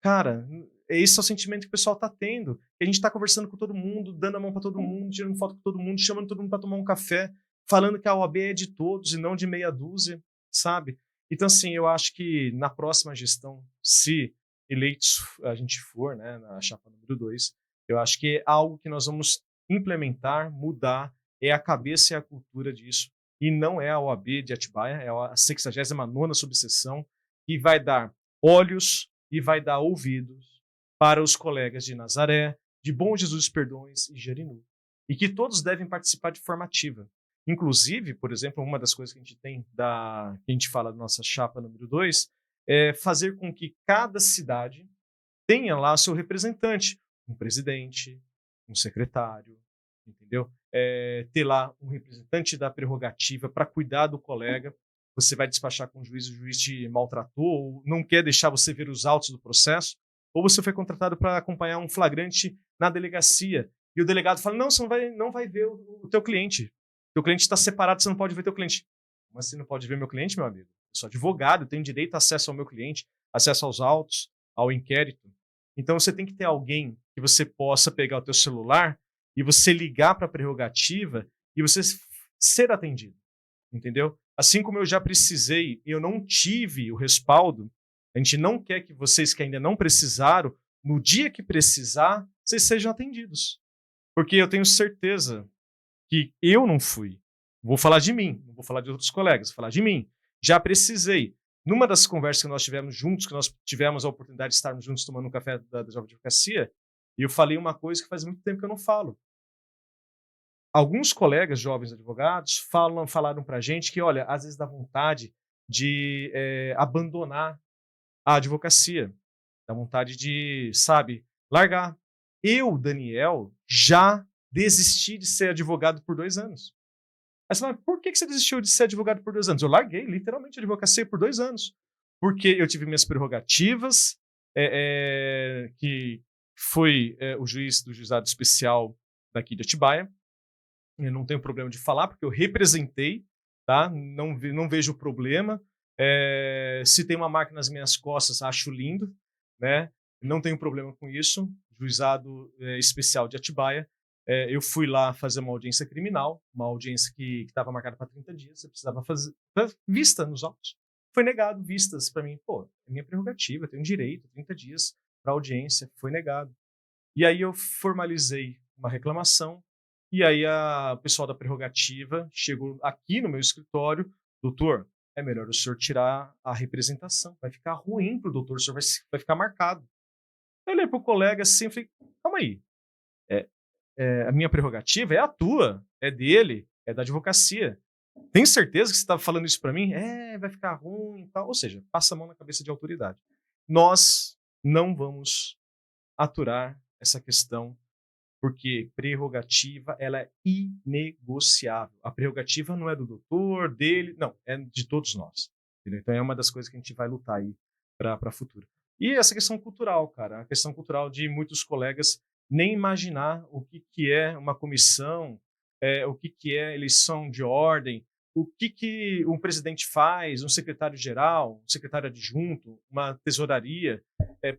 Cara, esse é o sentimento que o pessoal tá tendo. A gente tá conversando com todo mundo, dando a mão para todo mundo, tirando foto com todo mundo, chamando todo mundo para tomar um café, falando que a OAB é de todos e não de meia dúzia, sabe? Então, assim, eu acho que na próxima gestão, se eleitos a gente for, né, na chapa número 2, eu acho que é algo que nós vamos implementar, mudar, é a cabeça e a cultura disso. E não é a OAB de Atibaia, é a 69ª subseção, que vai dar olhos e vai dar ouvidos para os colegas de Nazaré, de Bom Jesus Perdões e Jarinu. E que todos devem participar de forma ativa. Inclusive, por exemplo, uma das coisas que a gente tem, que a gente fala da nossa chapa número 2, é fazer com que cada cidade tenha lá seu representante, um presidente, um secretário, entendeu? Ter lá um representante da prerrogativa para cuidar do colega. Você vai despachar com o juiz te maltratou, ou não quer deixar você ver os autos do processo, ou você foi contratado para acompanhar um flagrante na delegacia E o delegado fala, não, você não vai ver o teu cliente. O teu cliente está separado, você não pode ver teu cliente. Mas você não pode ver meu cliente, meu amigo? Eu sou advogado, eu tenho direito a acesso ao meu cliente, acesso aos autos, ao inquérito. Então você tem que ter alguém que você possa pegar o teu celular e você ligar para a prerrogativa e você ser atendido, entendeu? Assim como eu já precisei e eu não tive o respaldo, a gente não quer que vocês que ainda não precisaram, no dia que precisar, vocês sejam atendidos. Porque eu tenho certeza que eu não fui. Vou falar de mim, não vou falar de outros colegas, vou falar de mim. Já precisei. Numa das conversas que nós tivemos juntos, que nós tivemos a oportunidade de estarmos juntos tomando um café da Jovem Advocacia, eu falei uma coisa que faz muito tempo que eu não falo. Alguns colegas jovens advogados falaram pra gente que, olha, às vezes dá vontade de abandonar a advocacia. Dá vontade de, sabe, largar. Eu, Daniel, já desisti de ser advogado por 2 anos. Aí você fala, por que você desistiu de ser advogado por 2 anos? Eu larguei, literalmente, a advocacia por 2 anos. Porque eu tive minhas prerrogativas, que foi o juiz do juizado especial daqui de Atibaia. Eu não tenho problema de falar, porque eu representei, tá? Não vejo problema. Se tem uma marca nas minhas costas, acho lindo, né? Não tenho problema com isso. Juizado especial de Atibaia. Eu fui lá fazer uma audiência criminal, uma audiência que estava marcada para 30 dias, eu precisava fazer vista nos autos. Foi negado vistas para mim. Pô, é minha prerrogativa, eu tenho direito, 30 dias para audiência, foi negado. E aí eu formalizei uma reclamação, e aí o pessoal da prerrogativa chegou aqui no meu escritório, doutor, é melhor o senhor tirar a representação, vai ficar ruim para o doutor, o senhor vai ficar marcado. Eu olhei para o colega assim e falei, calma aí, a minha prerrogativa é a tua, é dele, é da advocacia. Tem certeza que você está falando isso para mim? Vai ficar ruim e tal. Ou seja, passa a mão na cabeça de autoridade. Nós não vamos aturar essa questão, porque prerrogativa ela é inegociável. A prerrogativa não é do doutor, dele, não, é de todos nós. Entendeu? Então é uma das coisas que a gente vai lutar aí para a futura. E essa questão cultural, cara, a questão cultural de muitos colegas nem imaginar o que é uma comissão, o que é eleição de ordem, o que um presidente faz, um secretário-geral, um secretário adjunto, uma tesouraria,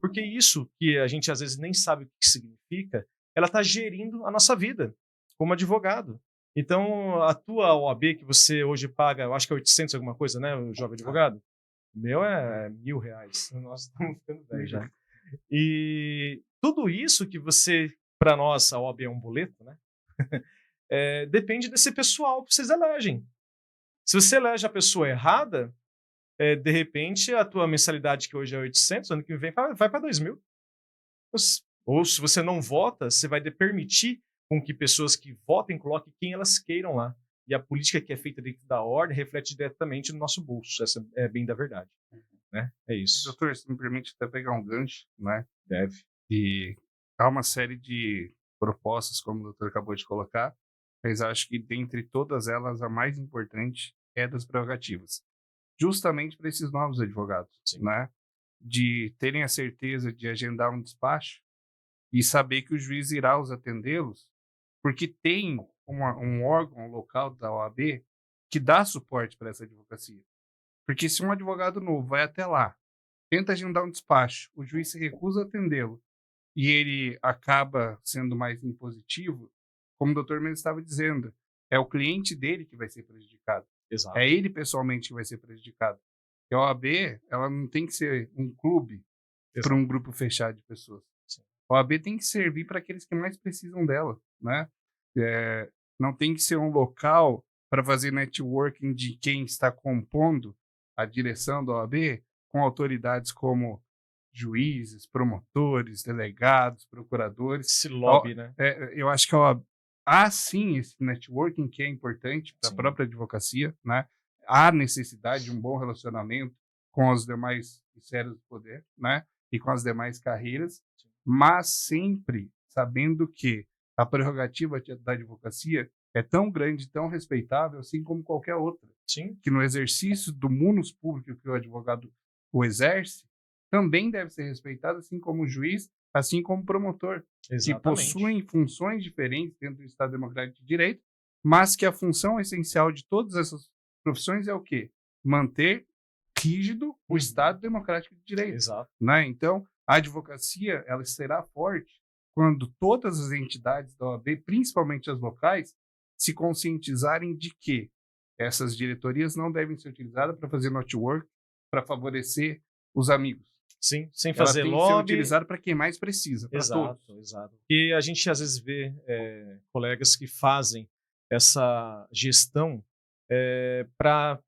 porque isso que a gente às vezes nem sabe o que significa, ela está gerindo a nossa vida como advogado. Então, a tua OAB que você hoje paga, eu acho que é 800 alguma coisa, né, o jovem advogado? O meu é R$1.000. Nós estamos ficando 10 já. E tudo isso que você, para nós, a OAB é um boleto, né? Depende desse pessoal que vocês elegem. Se você elege a pessoa errada, de repente a tua mensalidade que hoje é 800, ano que vem vai para 2.000. Ou se você não vota, você vai permitir com que pessoas que votem coloquem quem elas queiram lá. E a política que é feita dentro da ordem reflete diretamente no nosso bolso. Essa é bem da verdade. Né? É isso. Doutor, se me permite até pegar um gancho, né? Deve. E há uma série de propostas, como o doutor acabou de colocar, mas acho que dentre todas elas, a mais importante é das prerrogativas. Justamente para esses novos advogados, né? De terem a certeza de agendar um despacho e saber que o juiz irá os atendê-los, porque tem um órgão local da OAB que dá suporte para essa advocacia. Porque se um advogado novo vai até lá, tenta agendar um despacho, o juiz se recusa a atendê-lo e ele acaba sendo mais impositivo, como o doutor mesmo estava dizendo, é o cliente dele que vai ser prejudicado. Exato. É ele pessoalmente que vai ser prejudicado. E a OAB, ela não tem que ser um clube para um grupo fechado de pessoas. Sim. A OAB tem que servir para aqueles que mais precisam dela, né? Não tem que ser um local para fazer networking de quem está compondo a direção da OAB com autoridades como juízes, promotores, delegados, procuradores. Esse lobby, né? Eu acho que a OAB, há sim esse networking que é importante para a própria advocacia, né? Há necessidade de um bom relacionamento com os demais esferas do poder, né? E com as demais carreiras, mas sempre sabendo que a prerrogativa da advocacia é tão grande, tão respeitável, assim como qualquer outra. Sim. Que no exercício do munus público que o advogado o exerce, também deve ser respeitado, assim como o juiz, assim como o promotor. que Exatamente. possuem funções diferentes dentro do Estado Democrático de Direito, mas que a função essencial de todas essas profissões é o quê? Manter rígido o Estado Democrático de Direito. Exato. Né? Então, a advocacia ela será forte quando todas as entidades da OAB, principalmente as locais, se conscientizarem de que essas diretorias não devem ser utilizadas para fazer network, para favorecer os amigos. Sim, sem Ela fazer tem que ser lobby. utilizada para quem mais precisa, para todos. Exato, exato. E a gente às vezes vê colegas que fazem essa gestão para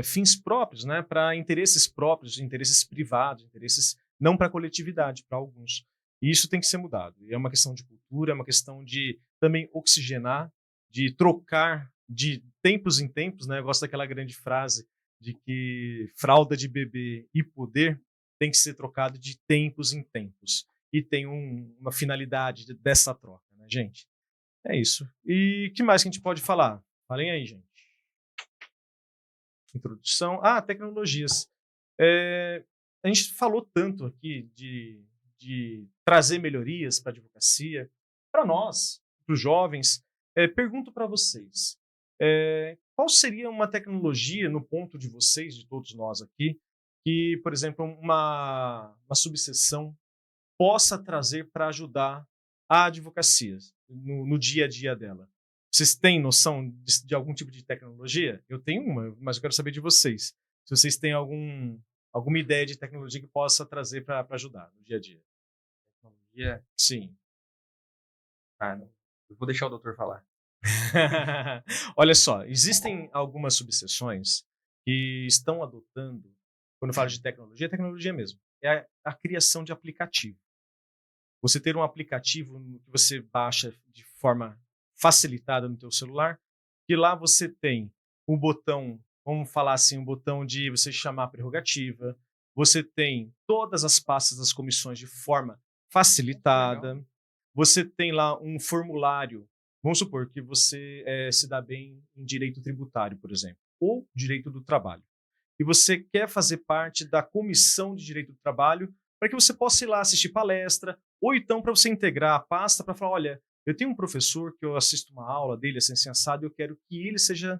fins próprios, né? Para interesses próprios, interesses privados, interesses não para a coletividade, para alguns. E isso tem que ser mudado. E é uma questão de cultura, é uma questão de também oxigenar, de trocar de tempos em tempos, né? Eu gosto daquela grande frase de que fralda de bebê e poder tem que ser trocado de tempos em tempos. E tem uma finalidade dessa troca, né, gente? É isso. E o que mais que a gente pode falar? Falem aí, gente. Introdução. tecnologias. A gente falou tanto aqui de trazer melhorias para a advocacia. Para nós, para os jovens, pergunto para vocês, qual seria uma tecnologia no ponto de vocês, de todos nós aqui, que, por exemplo, uma subseção possa trazer para ajudar a advocacia no dia a dia dela? Vocês têm noção de algum tipo de tecnologia? Eu tenho uma, mas eu quero saber de vocês. Se vocês têm alguma ideia de tecnologia que possa trazer para ajudar no dia a dia. Tecnologia. Sim. Eu vou deixar o doutor falar. Olha só, existem algumas subseções que estão adotando, quando eu falo de tecnologia, é tecnologia mesmo. É a criação de aplicativo. Você ter um aplicativo que você baixa de forma facilitada no teu celular, que lá você tem um botão, vamos falar assim, um botão de você chamar a prerrogativa, você tem todas as pastas das comissões de forma facilitada, você tem lá um formulário, vamos supor que você se dá bem em direito tributário, por exemplo, ou direito do trabalho, e você quer fazer parte da comissão de direito do trabalho, para que você possa ir lá assistir palestra, ou então para você integrar a pasta para falar, olha, eu tenho um professor que eu assisto uma aula dele, assim, assado, e eu quero que ele seja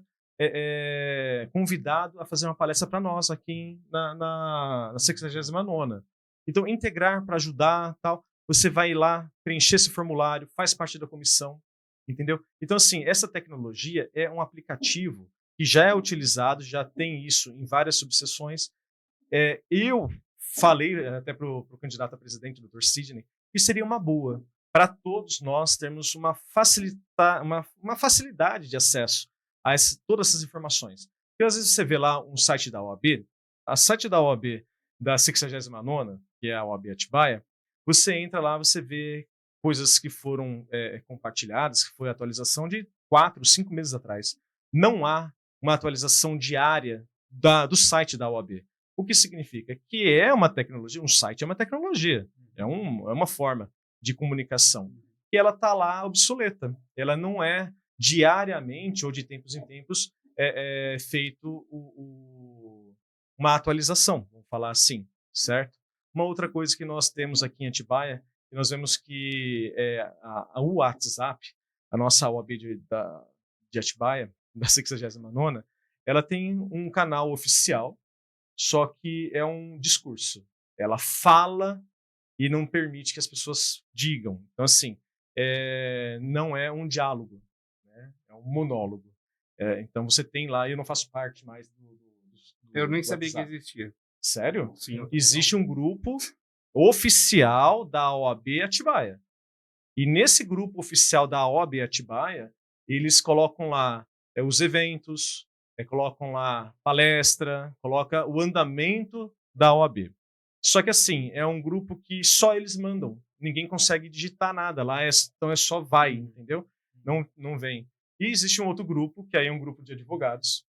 convidado a fazer uma palestra para nós aqui na 69ª. Então, integrar para ajudar, tal, você vai lá, preencher esse formulário, faz parte da comissão, entendeu? Então, assim, essa tecnologia é um aplicativo que já é utilizado, já tem isso em várias subseções. Eu falei até para o candidato a presidente, o Dr. Sidney, que seria uma boa para todos nós termos uma facilidade de acesso a todas essas informações. Porque às vezes você vê lá um site da OAB, a site da OAB da 69ª, que é a OAB Atibaia, você entra lá, você vê coisas que foram compartilhadas, que foi a atualização de 4, 5 meses atrás. Não há uma atualização diária do site da OAB. O que significa? Que é uma tecnologia, um site é uma tecnologia, é uma forma de comunicação. E ela está lá obsoleta. Ela não é diariamente ou de tempos em tempos feito uma atualização, vamos falar assim, certo? Uma outra coisa que nós temos aqui em Atibaia, que nós vemos que o WhatsApp, a nossa OAB de Atibaia, da 69ª, ela tem um canal oficial, só que é um discurso. Ela fala e não permite que as pessoas digam. Então, assim, não é um diálogo, né? É um monólogo. Então, você tem lá, eu não faço parte mais do Eu nem sabia WhatsApp. que existia. Sério? Sim. Existe um grupo oficial da OAB Atibaia. E nesse grupo oficial da OAB Atibaia, eles colocam lá os eventos, colocam lá palestra, coloca o andamento da OAB. Só que assim, é um grupo que só eles mandam. Ninguém consegue digitar nada lá, então é só vai, entendeu? Não vem. E existe um outro grupo, que aí é um grupo de advogados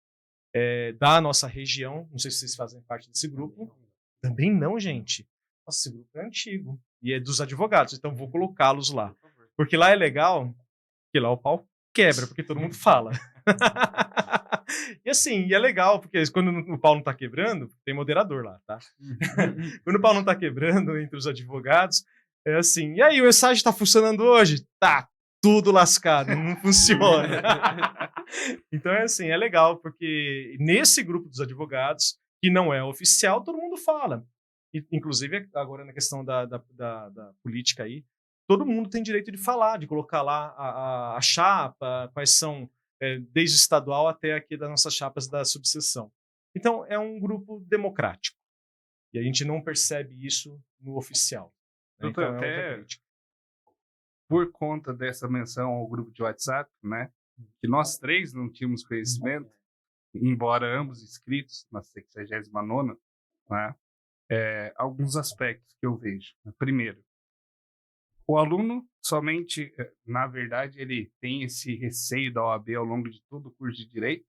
da nossa região. Não sei se vocês fazem parte desse grupo. Também não, gente. Nossa, esse grupo é antigo. E é dos advogados, então vou colocá-los lá. Porque lá é legal, porque lá o pau quebra, porque todo mundo fala. E assim, é legal, porque quando o pau não tá quebrando, tem moderador lá, tá? Quando o pau não tá quebrando entre os advogados, É assim, e aí, o mensagem tá funcionando hoje? Tá, tudo lascado, não funciona. Então é assim, é legal, porque nesse grupo dos advogados, que não é oficial, todo mundo fala. Inclusive, agora na questão da política aí, todo mundo tem direito de falar, de colocar lá a chapa, quais são, desde estadual até aqui das nossas chapas da subseção. Então, é um grupo democrático. E a gente não percebe isso no oficial. Né? Doutor, Então, é outra até crítica. por conta dessa menção ao grupo de WhatsApp, né, que nós três não tínhamos conhecimento, embora ambos inscritos na 69ª, né, alguns aspectos que eu vejo. Primeiro, o aluno somente, na verdade, ele tem esse receio da OAB ao longo de todo o curso de Direito,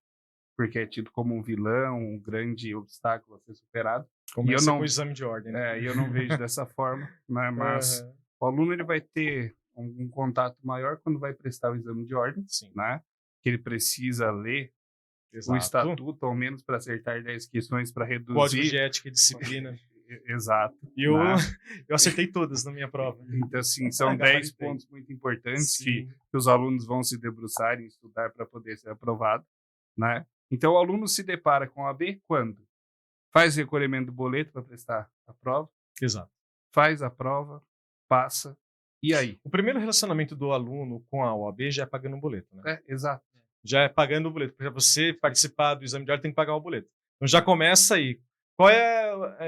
porque é tido como um vilão, um grande obstáculo a ser superado. Começa com o exame de ordem. Né? E eu não vejo dessa forma, né, mas o aluno ele vai ter um contato maior quando vai prestar o exame de ordem, Sim. né, que ele precisa ler Exato. o estatuto, ao menos para acertar 10 questões para reduzir. Código de ética e disciplina. Exato. E eu acertei todas na minha prova. Então, assim, são 10 pontos muito importantes que os alunos vão se debruçar e estudar para poder ser aprovado, né? Então, o aluno se depara com a OAB quando? Faz recolhimento do boleto para prestar a prova. Exato. Faz a prova, passa, e aí? O primeiro relacionamento do aluno com a OAB já é pagando um boleto, né? Exato. Já é pagando o boleto. Para você participar do exame de ordem, tem que pagar o boleto. Então já começa aí. Qual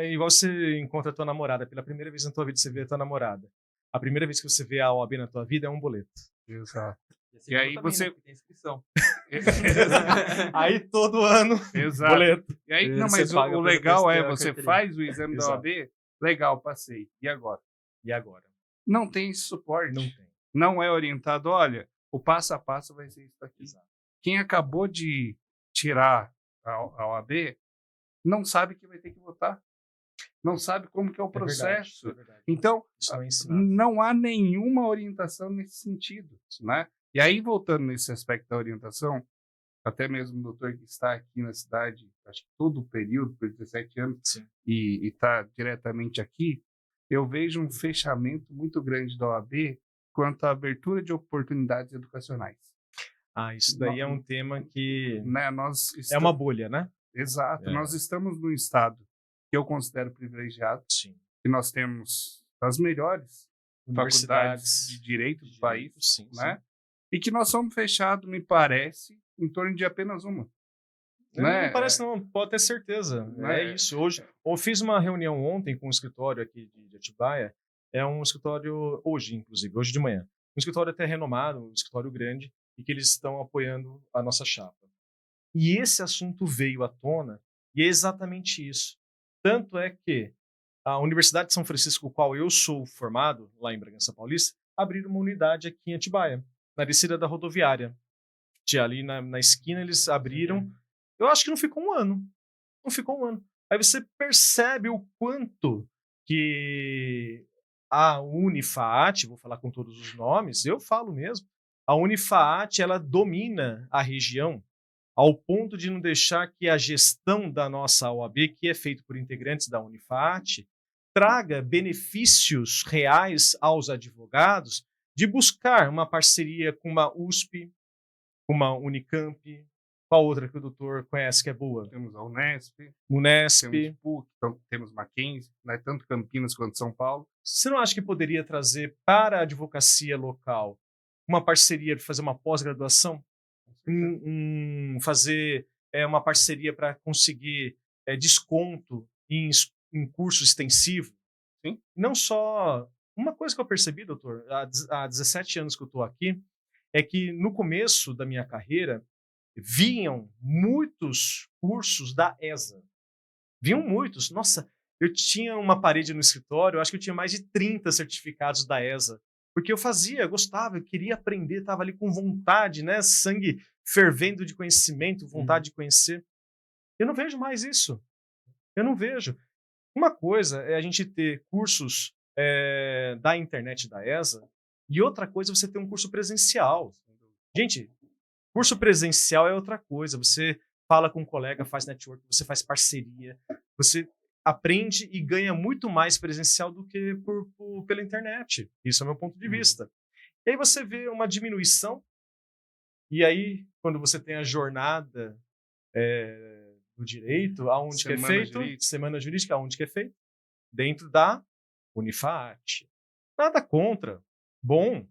igual você encontra a tua namorada, pela primeira vez na tua vida você vê a tua namorada. A primeira vez que você vê a OAB na tua vida é um boleto. Exato. E aí também, você... Né? Tem inscrição. Aí todo ano, exato. Boleto. E aí, não, mas o legal você faz o exame da OAB, legal, passei. E agora? E agora? Não tem esse suporte. Não tem. Não é orientado, olha, o passo a passo vai ser isso aqui. Exato. Quem acabou de tirar a OAB não sabe que vai ter que votar. Não sabe como que é o processo. É verdade. Então, não há nenhuma orientação nesse sentido, né? E aí, voltando nesse aspecto da orientação, até mesmo o doutor que está aqui na cidade, acho que todo o período, por 17 anos, e está diretamente aqui, eu vejo um fechamento muito grande da OAB quanto à abertura de oportunidades educacionais. Isso daí é um tema que né, é uma bolha, né? Exato. Nós estamos num estado que eu considero privilegiado, que nós temos as melhores faculdades de direito do país, né? E que nós somos fechados, me parece, em torno de apenas uma. Né? Não parece não, pode ter certeza. É isso. Hoje, eu fiz uma reunião ontem com um escritório aqui de Atibaia, é um escritório, hoje inclusive, hoje de manhã, um escritório até renomado, um escritório grande, e que eles estão apoiando a nossa chapa. E esse assunto veio à tona, e é exatamente isso. Tanto é que a Universidade de São Francisco, qual eu sou formado, lá em Bragança Paulista, abriram uma unidade aqui em Atibaia, na descida da rodoviária. Ali na esquina eles abriram, eu acho que não ficou um ano. Não ficou um ano. Aí você percebe o quanto que a Unifaat, vou falar com todos os nomes, eu falo mesmo, a Unifaat, ela domina a região ao ponto de não deixar que a gestão da nossa OAB, que é feita por integrantes da Unifaat, traga benefícios reais aos advogados de buscar uma parceria com uma USP, com uma Unicamp, qual outra que o doutor conhece que é boa? Temos a Unesp, temos PUC, temos Mackenzie, né, tanto Campinas quanto São Paulo. Você não acha que poderia trazer para a advocacia local uma parceria de fazer uma pós-graduação? Fazer uma parceria para conseguir desconto em curso extensivo? Sim. Não só... Uma coisa que eu percebi, doutor, há 17 anos que eu estou aqui, é que no começo da minha carreira, vinham muitos cursos da ESA. Vinham muitos. Nossa, eu tinha uma parede no escritório, eu acho que eu tinha mais de 30 certificados da ESA. Porque eu fazia, eu gostava, eu queria aprender, estava ali com vontade, né? Sangue fervendo de conhecimento, vontade de conhecer. Eu não vejo mais isso. Eu não vejo. Uma coisa é a gente ter cursos da internet da ESA e outra coisa é você ter um curso presencial. Gente, curso presencial é outra coisa. Você fala com um colega, faz network, você faz parceria. aprende e ganha muito mais presencial do que pela internet. Isso é o meu ponto de vista. E aí você vê uma diminuição, e aí, quando você tem a jornada do direito, aonde que é feito? Semana jurídica, aonde que é feito? Dentro da Unifat. Nada contra. Bom.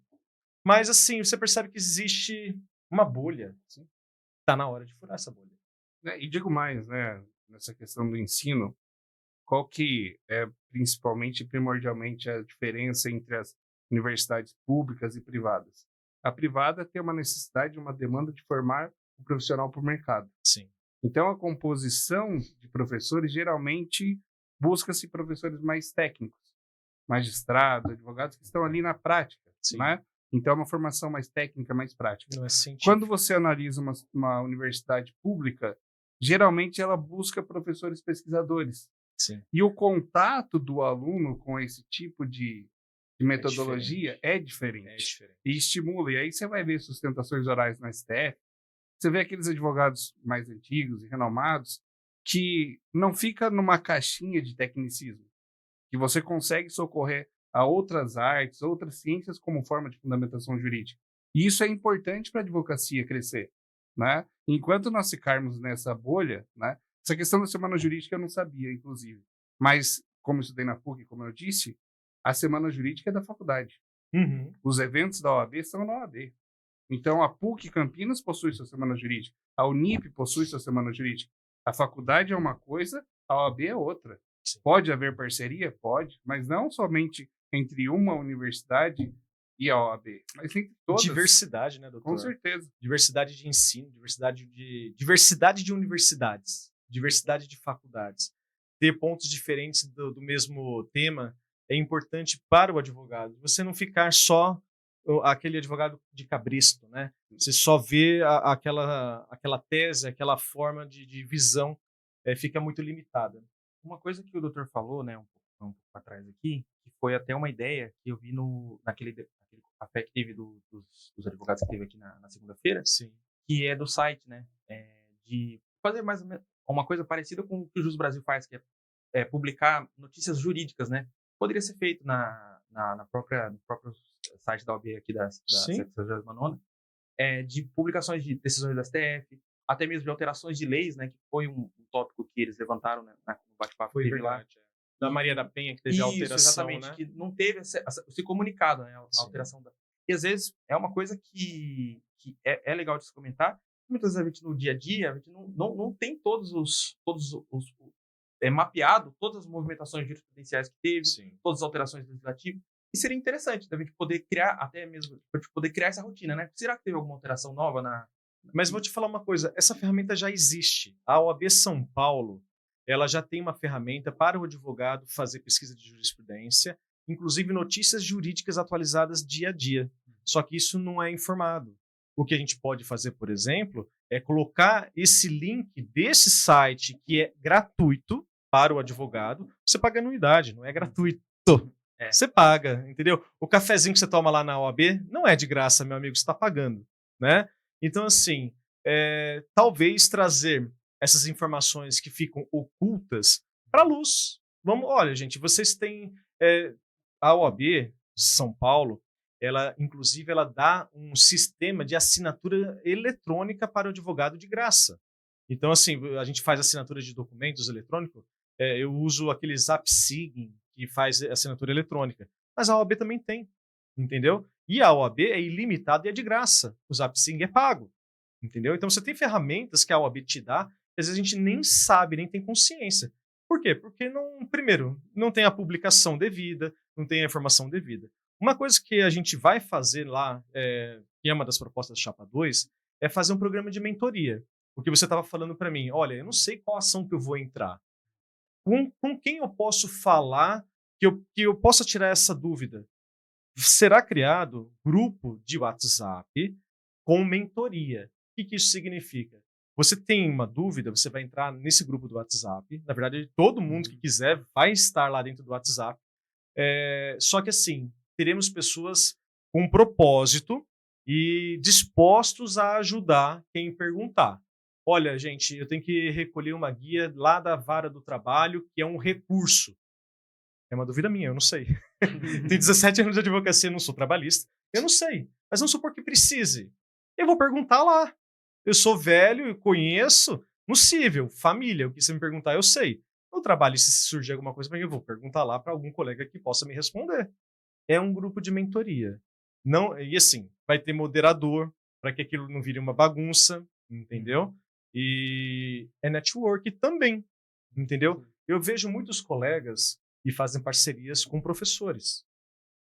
Mas, assim, você percebe que existe uma bolha. Está na hora de furar essa bolha. E digo mais, né, nessa questão do ensino, qual que é principalmente, primordialmente, a diferença entre as universidades públicas e privadas? A privada tem uma necessidade, uma demanda de formar o profissional para o mercado. Sim. Então, a composição de professores, geralmente, busca-se professores mais técnicos, magistrados, advogados, que estão ali na prática, né? Então, é uma formação mais técnica, mais prática. Não é científico. Quando você analisa uma universidade pública, geralmente ela busca professores pesquisadores. Sim. E o contato do aluno com esse tipo de metodologia é diferente. E estimula. E aí você vai ver sustentações orais no STF, você vê aqueles advogados mais antigos e renomados que não fica numa caixinha de tecnicismo, que você consegue socorrer a outras artes, outras ciências como forma de fundamentação jurídica. E isso é importante para a advocacia crescer, né? Enquanto nós ficarmos nessa bolha, né? Essa questão da semana jurídica eu não sabia, inclusive. Mas, como eu estudei na PUC, como eu disse, a semana jurídica é da faculdade. Uhum. Os eventos da OAB são na OAB. Então, a PUC Campinas possui sua semana jurídica. A Unip possui sua semana jurídica. A faculdade é uma coisa, a OAB é outra. Sim. Pode haver parceria? Pode. Mas não somente entre uma universidade e a OAB, mas entre todas. Diversidade, né, doutor? Com certeza. Diversidade de ensino, diversidade de universidades, diversidade de faculdades. Ter pontos diferentes do mesmo tema é importante para o advogado. Você não ficar só aquele advogado de cabresto, né? Você só vê aquela tese, aquela forma de visão, fica muito limitada. Uma coisa que o doutor falou, né, um pouco atrás aqui, que foi até uma ideia que eu vi naquele café que teve dos advogados que teve aqui na segunda-feira, Sim. que é do site, né, de fazer mais ou menos uma coisa parecida com o que o Jus Brasil faz, que é publicar notícias jurídicas, né? Poderia ser feito no próprio site da OAB aqui da 79ª, de publicações de decisões da STF, até mesmo de alterações de leis, né, que foi um tópico que eles levantaram, né, no bate-papo que teve lá. Da Maria da Penha, que teve a alteração, exatamente, né? que não teve esse comunicado, né, a alteração E às vezes é uma coisa que é legal de se comentar. Muitas vezes a gente no dia a dia, a gente não tem todos os mapeado todas as movimentações jurisprudenciais que teve, todas as alterações legislativas. E seria interessante a gente poder criar, até mesmo, poder criar essa rotina, né? Será que teve alguma alteração nova Mas vou te falar uma coisa, essa ferramenta já existe. A OAB São Paulo, ela já tem uma ferramenta para o advogado fazer pesquisa de jurisprudência, inclusive notícias jurídicas atualizadas dia a dia. Só que isso não é informado. O que a gente pode fazer, por exemplo, é colocar esse link desse site, que é gratuito para o advogado. Você paga anuidade, não é gratuito. Você paga, entendeu? O cafezinho que você toma lá na OAB não é de graça, meu amigo, você está pagando, né? Então, assim, talvez trazer essas informações que ficam ocultas para a luz. Olha, gente, vocês têm a OAB São Paulo, inclusive, ela dá um sistema de assinatura eletrônica para o advogado de graça. Então, assim, a gente faz assinatura de documentos eletrônicos, eu uso aquele ZapSign, que faz assinatura eletrônica. Mas a OAB também tem, entendeu? E a OAB é ilimitada e é de graça. O ZapSign é pago, entendeu? Então, você tem ferramentas que a OAB te dá, que às vezes a gente nem sabe, nem tem consciência. Por quê? Porque, primeiro, não tem a publicação devida, não tem a informação devida. Uma coisa que a gente vai fazer lá, que é uma das propostas da Chapa 2, é fazer um programa de mentoria. Porque você estava falando para mim, olha, eu não sei qual ação que eu vou entrar. Com quem eu posso falar que eu possa tirar essa dúvida? Será criado grupo de WhatsApp com mentoria. O que isso significa? Você tem uma dúvida, você vai entrar nesse grupo do WhatsApp. Na verdade, todo mundo que quiser vai estar lá dentro do WhatsApp. Só que assim, teremos pessoas com propósito e dispostos a ajudar quem perguntar. olha, gente, eu tenho que recolher uma guia lá da vara do trabalho, que é um recurso. É uma dúvida minha, eu não sei. Tenho 17 anos de advocacia, não sou trabalhista. Eu não sei, mas vamos supor que precise. Eu vou perguntar lá. Eu sou velho, eu conheço, no cível, família, o que você me perguntar, eu sei. No trabalho, se surgir alguma coisa para mim, eu vou perguntar lá para algum colega que possa me responder. É um grupo de mentoria. Não, e assim, vai ter moderador para que aquilo não vire uma bagunça, entendeu? E é network também, entendeu? Eu vejo muitos colegas que fazem parcerias com professores.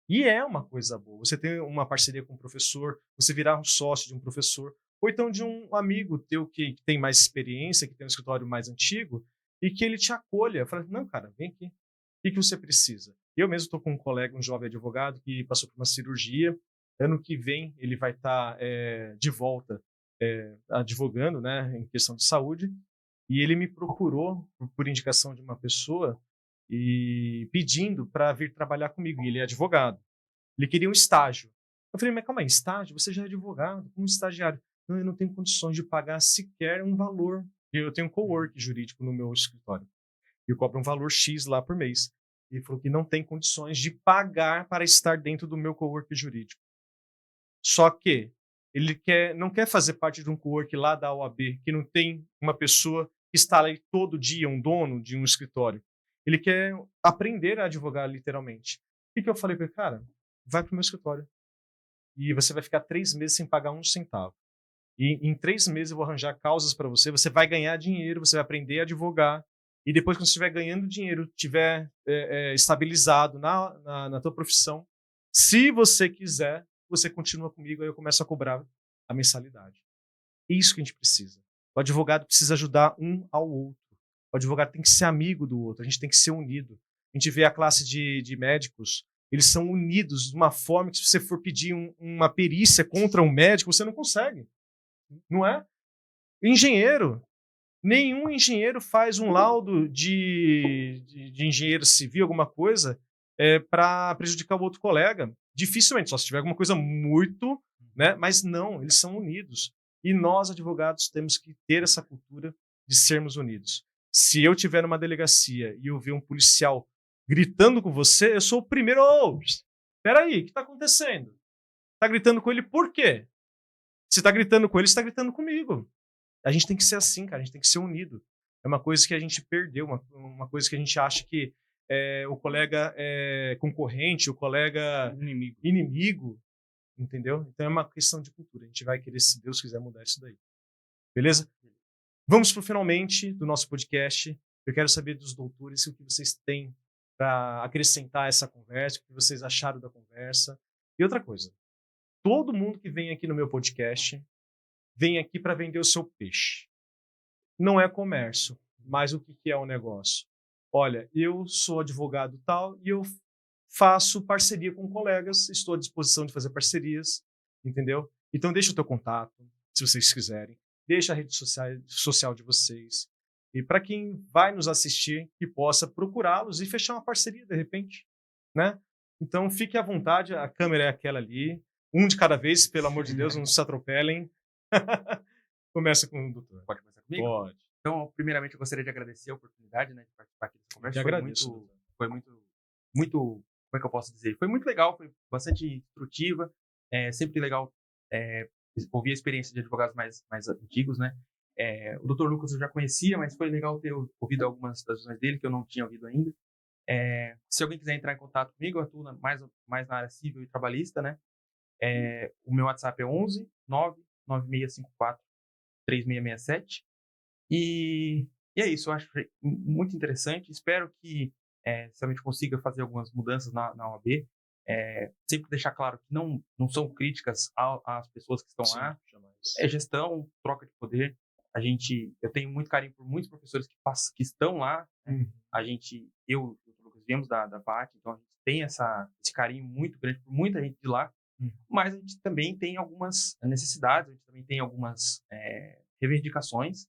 E é uma coisa boa. Você tem uma parceria com um professor, você virar um sócio de um professor, ou então de um amigo teu que tem mais experiência, que tem um escritório mais antigo, e que ele te acolha. Fala, não, cara, vem aqui. O que você precisa? Eu mesmo estou com um colega, um jovem advogado, que passou por uma cirurgia. Ano que vem ele vai estar de volta advogando, né, em questão de saúde. E ele me procurou por indicação de uma pessoa e pedindo para vir trabalhar comigo. E ele é advogado. Ele queria um estágio. Eu falei, mas calma aí, estágio? Você já é advogado, como estagiário? Não, eu não tenho condições de pagar sequer um valor. Eu tenho um cowork jurídico no meu escritório. E eu cobro um valor X lá por mês. Ele falou que não tem condições de pagar para estar dentro do meu cowork jurídico. Só que ele não quer fazer parte de um cowork lá da OAB, que não tem uma pessoa que está ali todo dia, um dono de um escritório. Ele quer aprender a advogar, literalmente. O que eu falei para ele? Cara, vai para o meu escritório. E você vai ficar 3 meses sem pagar um centavo. E em 3 meses eu vou arranjar causas para você. Você vai ganhar dinheiro, você vai aprender a advogar. E depois, quando você estiver ganhando dinheiro, estiver estabilizado na tua profissão, se você quiser, você continua comigo, aí eu começo a cobrar a mensalidade. É isso que a gente precisa. O advogado precisa ajudar um ao outro. O advogado tem que ser amigo do outro, a gente tem que ser unido. A gente vê a classe de médicos, eles são unidos de uma forma que se você for pedir uma perícia contra um médico, você não consegue. Não é? Engenheiro. Nenhum engenheiro faz um laudo de engenheiro civil, alguma coisa, para prejudicar o outro colega. Dificilmente, só se tiver alguma coisa muito, né? Mas não, eles são unidos. E nós, advogados, temos que ter essa cultura de sermos unidos. Se eu estiver numa delegacia e eu ver um policial gritando com você, eu sou o primeiro. Ô, peraí, o que está acontecendo? Está gritando com ele por quê? Se está gritando com ele, você está gritando comigo. A gente tem que ser assim, cara, a gente tem que ser unido. É uma coisa que a gente perdeu, uma coisa que a gente acha que o colega é concorrente, o colega inimigo, entendeu? Então é uma questão de cultura. A gente vai querer, se Deus quiser, mudar isso daí. Beleza? Vamos para o finalmente do nosso podcast. Eu quero saber dos doutores o que vocês têm para acrescentar a essa conversa, o que vocês acharam da conversa. E outra coisa, todo mundo que vem aqui no meu podcast vem aqui para vender o seu peixe. Não é comércio, mas o que é o negócio? Olha, eu sou advogado tal e eu faço parceria com colegas, estou à disposição de fazer parcerias, entendeu? Então deixa o teu contato, se vocês quiserem, deixa a rede social de vocês. E para quem vai nos assistir, que possa procurá-los e fechar uma parceria de repente, né? Então fique à vontade, a câmera é aquela ali, um de cada vez, pelo amor de Deus, não se atropelem. Começa com o doutor. Pode começar comigo? Pode. Então, primeiramente, eu gostaria de agradecer a oportunidade, né, de participar aqui dessa conversa. Eu agradeço, Foi muito, como é que eu posso dizer? Foi muito legal, foi bastante instrutiva. É sempre legal ouvir a experiência de advogados mais antigos, né? O Dr. Lucas eu já conhecia, mas foi legal ter ouvido algumas das visões dele que eu não tinha ouvido ainda. Se alguém quiser entrar em contato comigo, eu atuo mais na área civil e trabalhista, né? O meu WhatsApp é 11 99654 3667. E é isso, eu acho muito interessante. Espero que se a gente consiga fazer algumas mudanças na OAB. Sempre deixar claro que não são críticas às pessoas que estão lá. Jamais. É gestão, troca de poder. Eu tenho muito carinho por muitos professores que estão lá. Né? Eu e o Lucas viemos da FAAC, então a gente tem esse carinho muito grande por muita gente de lá. Mas a gente também tem algumas necessidades, a gente também tem algumas reivindicações.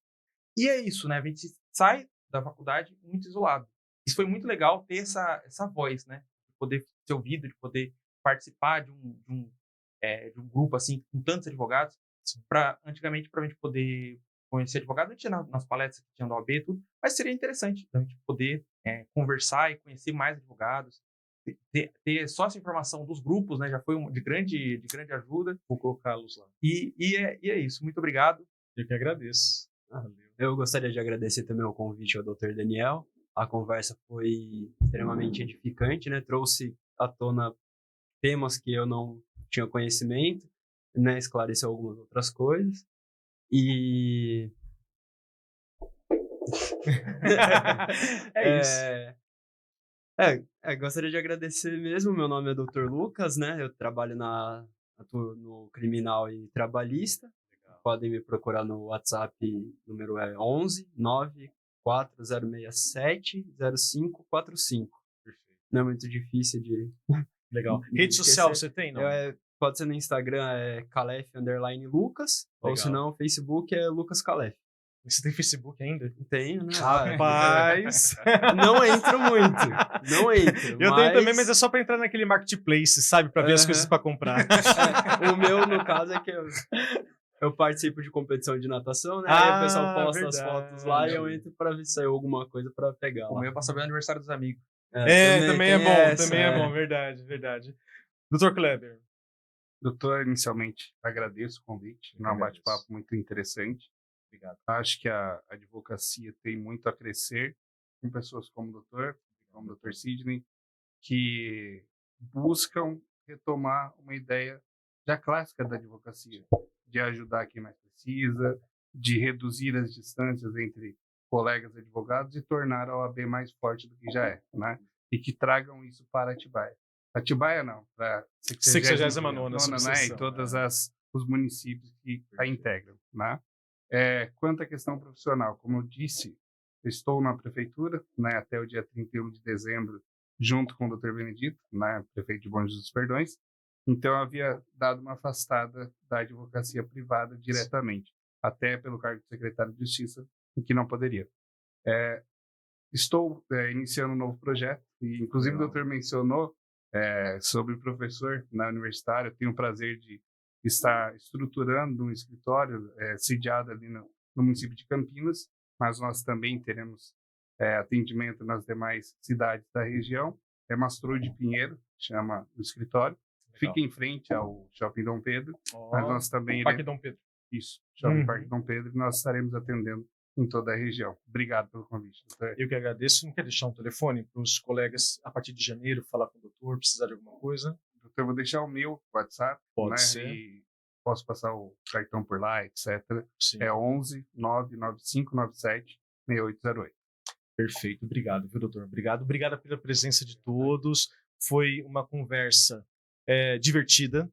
E é isso, né? A gente sai da faculdade muito isolado. Isso foi muito legal ter essa voz, né? De poder ser ouvido, de poder participar de um grupo assim com tantos advogados. Antigamente, para a gente poder conhecer advogado, a gente ia nas palestras que tinham da OAB e tudo, mas seria interessante a gente poder conversar e conhecer mais advogados, ter só essa informação dos grupos, né, já foi de grande ajuda. Vou colocá-los lá. E é isso. Muito obrigado. Eu que agradeço. Valeu. Eu gostaria de agradecer também o convite ao Dr. Daniel. A conversa foi extremamente edificante, né? Trouxe à tona temas que eu não tinha conhecimento, né? Esclareceu algumas outras coisas. E É isso. Gostaria de agradecer mesmo. Meu nome é Dr. Lucas, né? Eu trabalho atuo no criminal e trabalhista. Legal. Podem me procurar no WhatsApp, número é 11 94067 0545. Perfeito. Não é muito difícil de... Legal. Rede social você tem, não? Pode ser no Instagram, Calef_Lucas, ou se não, Facebook é Lucas Calef. Você tem Facebook ainda? Tenho, né? Rapaz! Não entro muito. Não entro. Eu tenho também, mas é só pra entrar naquele marketplace, sabe? Pra ver as coisas pra comprar. O meu, no caso, é que eu participo de competição de natação, né? Aí o pessoal posta as fotos lá e eu entro pra ver se saiu alguma coisa pra pegar lá. O meu é pra saber o aniversário dos amigos. Também é bom, também é bom, verdade. Dr. Kleber. Doutor, inicialmente agradeço o convite, é um bate-papo muito interessante. Obrigado. Acho que a advocacia tem muito a crescer com pessoas como o doutor, como o Dr. Sidney, que buscam retomar uma ideia já clássica da advocacia, de ajudar quem mais precisa, de reduzir as distâncias entre colegas advogados e tornar a OAB mais forte do que já é, né? E que tragam isso para Atibaia. Atibaia não, para a 69ª, né? E todos os municípios que a integram, né? Quanto à questão profissional, como eu disse, eu estou na prefeitura, né, até o dia 31 de dezembro, junto com o Dr. Benedito, né, prefeito de Bom Jesus dos Perdões. Então, eu havia dado uma afastada da advocacia privada diretamente, até pelo cargo de secretário de Justiça, o que não poderia. Estou iniciando um novo projeto, e inclusive o doutor mencionou sobre o professor na universitária. Eu tenho o prazer de estar estruturando um escritório sediado ali no município de Campinas, mas nós também teremos atendimento nas demais cidades da região. É Mastro de Pinheiro, chama o escritório. Legal. Fica em frente ao Shopping Dom Pedro, mas nós também... Parque Dom Pedro. Isso, Shopping Parque Dom Pedro, e nós estaremos atendendo em toda a região. Obrigado pelo convite, doutor. Eu que agradeço. Não quer deixar um telefone para os colegas, a partir de janeiro, falar com o doutor, precisar de alguma coisa? Doutor, eu vou deixar o meu WhatsApp. Pode ser. E posso passar o cartão por lá, etc. Sim. É 11 99597 6808. Perfeito. Obrigado, viu, doutor? Obrigado pela presença de todos. Foi uma conversa divertida,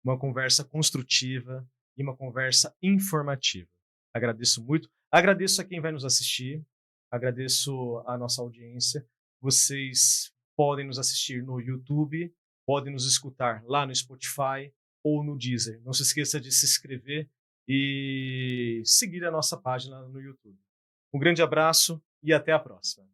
uma conversa construtiva e uma conversa informativa. Agradeço muito. Agradeço a quem vai nos assistir. Agradeço a nossa audiência. Vocês podem nos assistir no YouTube, podem nos escutar lá no Spotify ou no Deezer. Não se esqueça de se inscrever e seguir a nossa página no YouTube. Um grande abraço e até a próxima.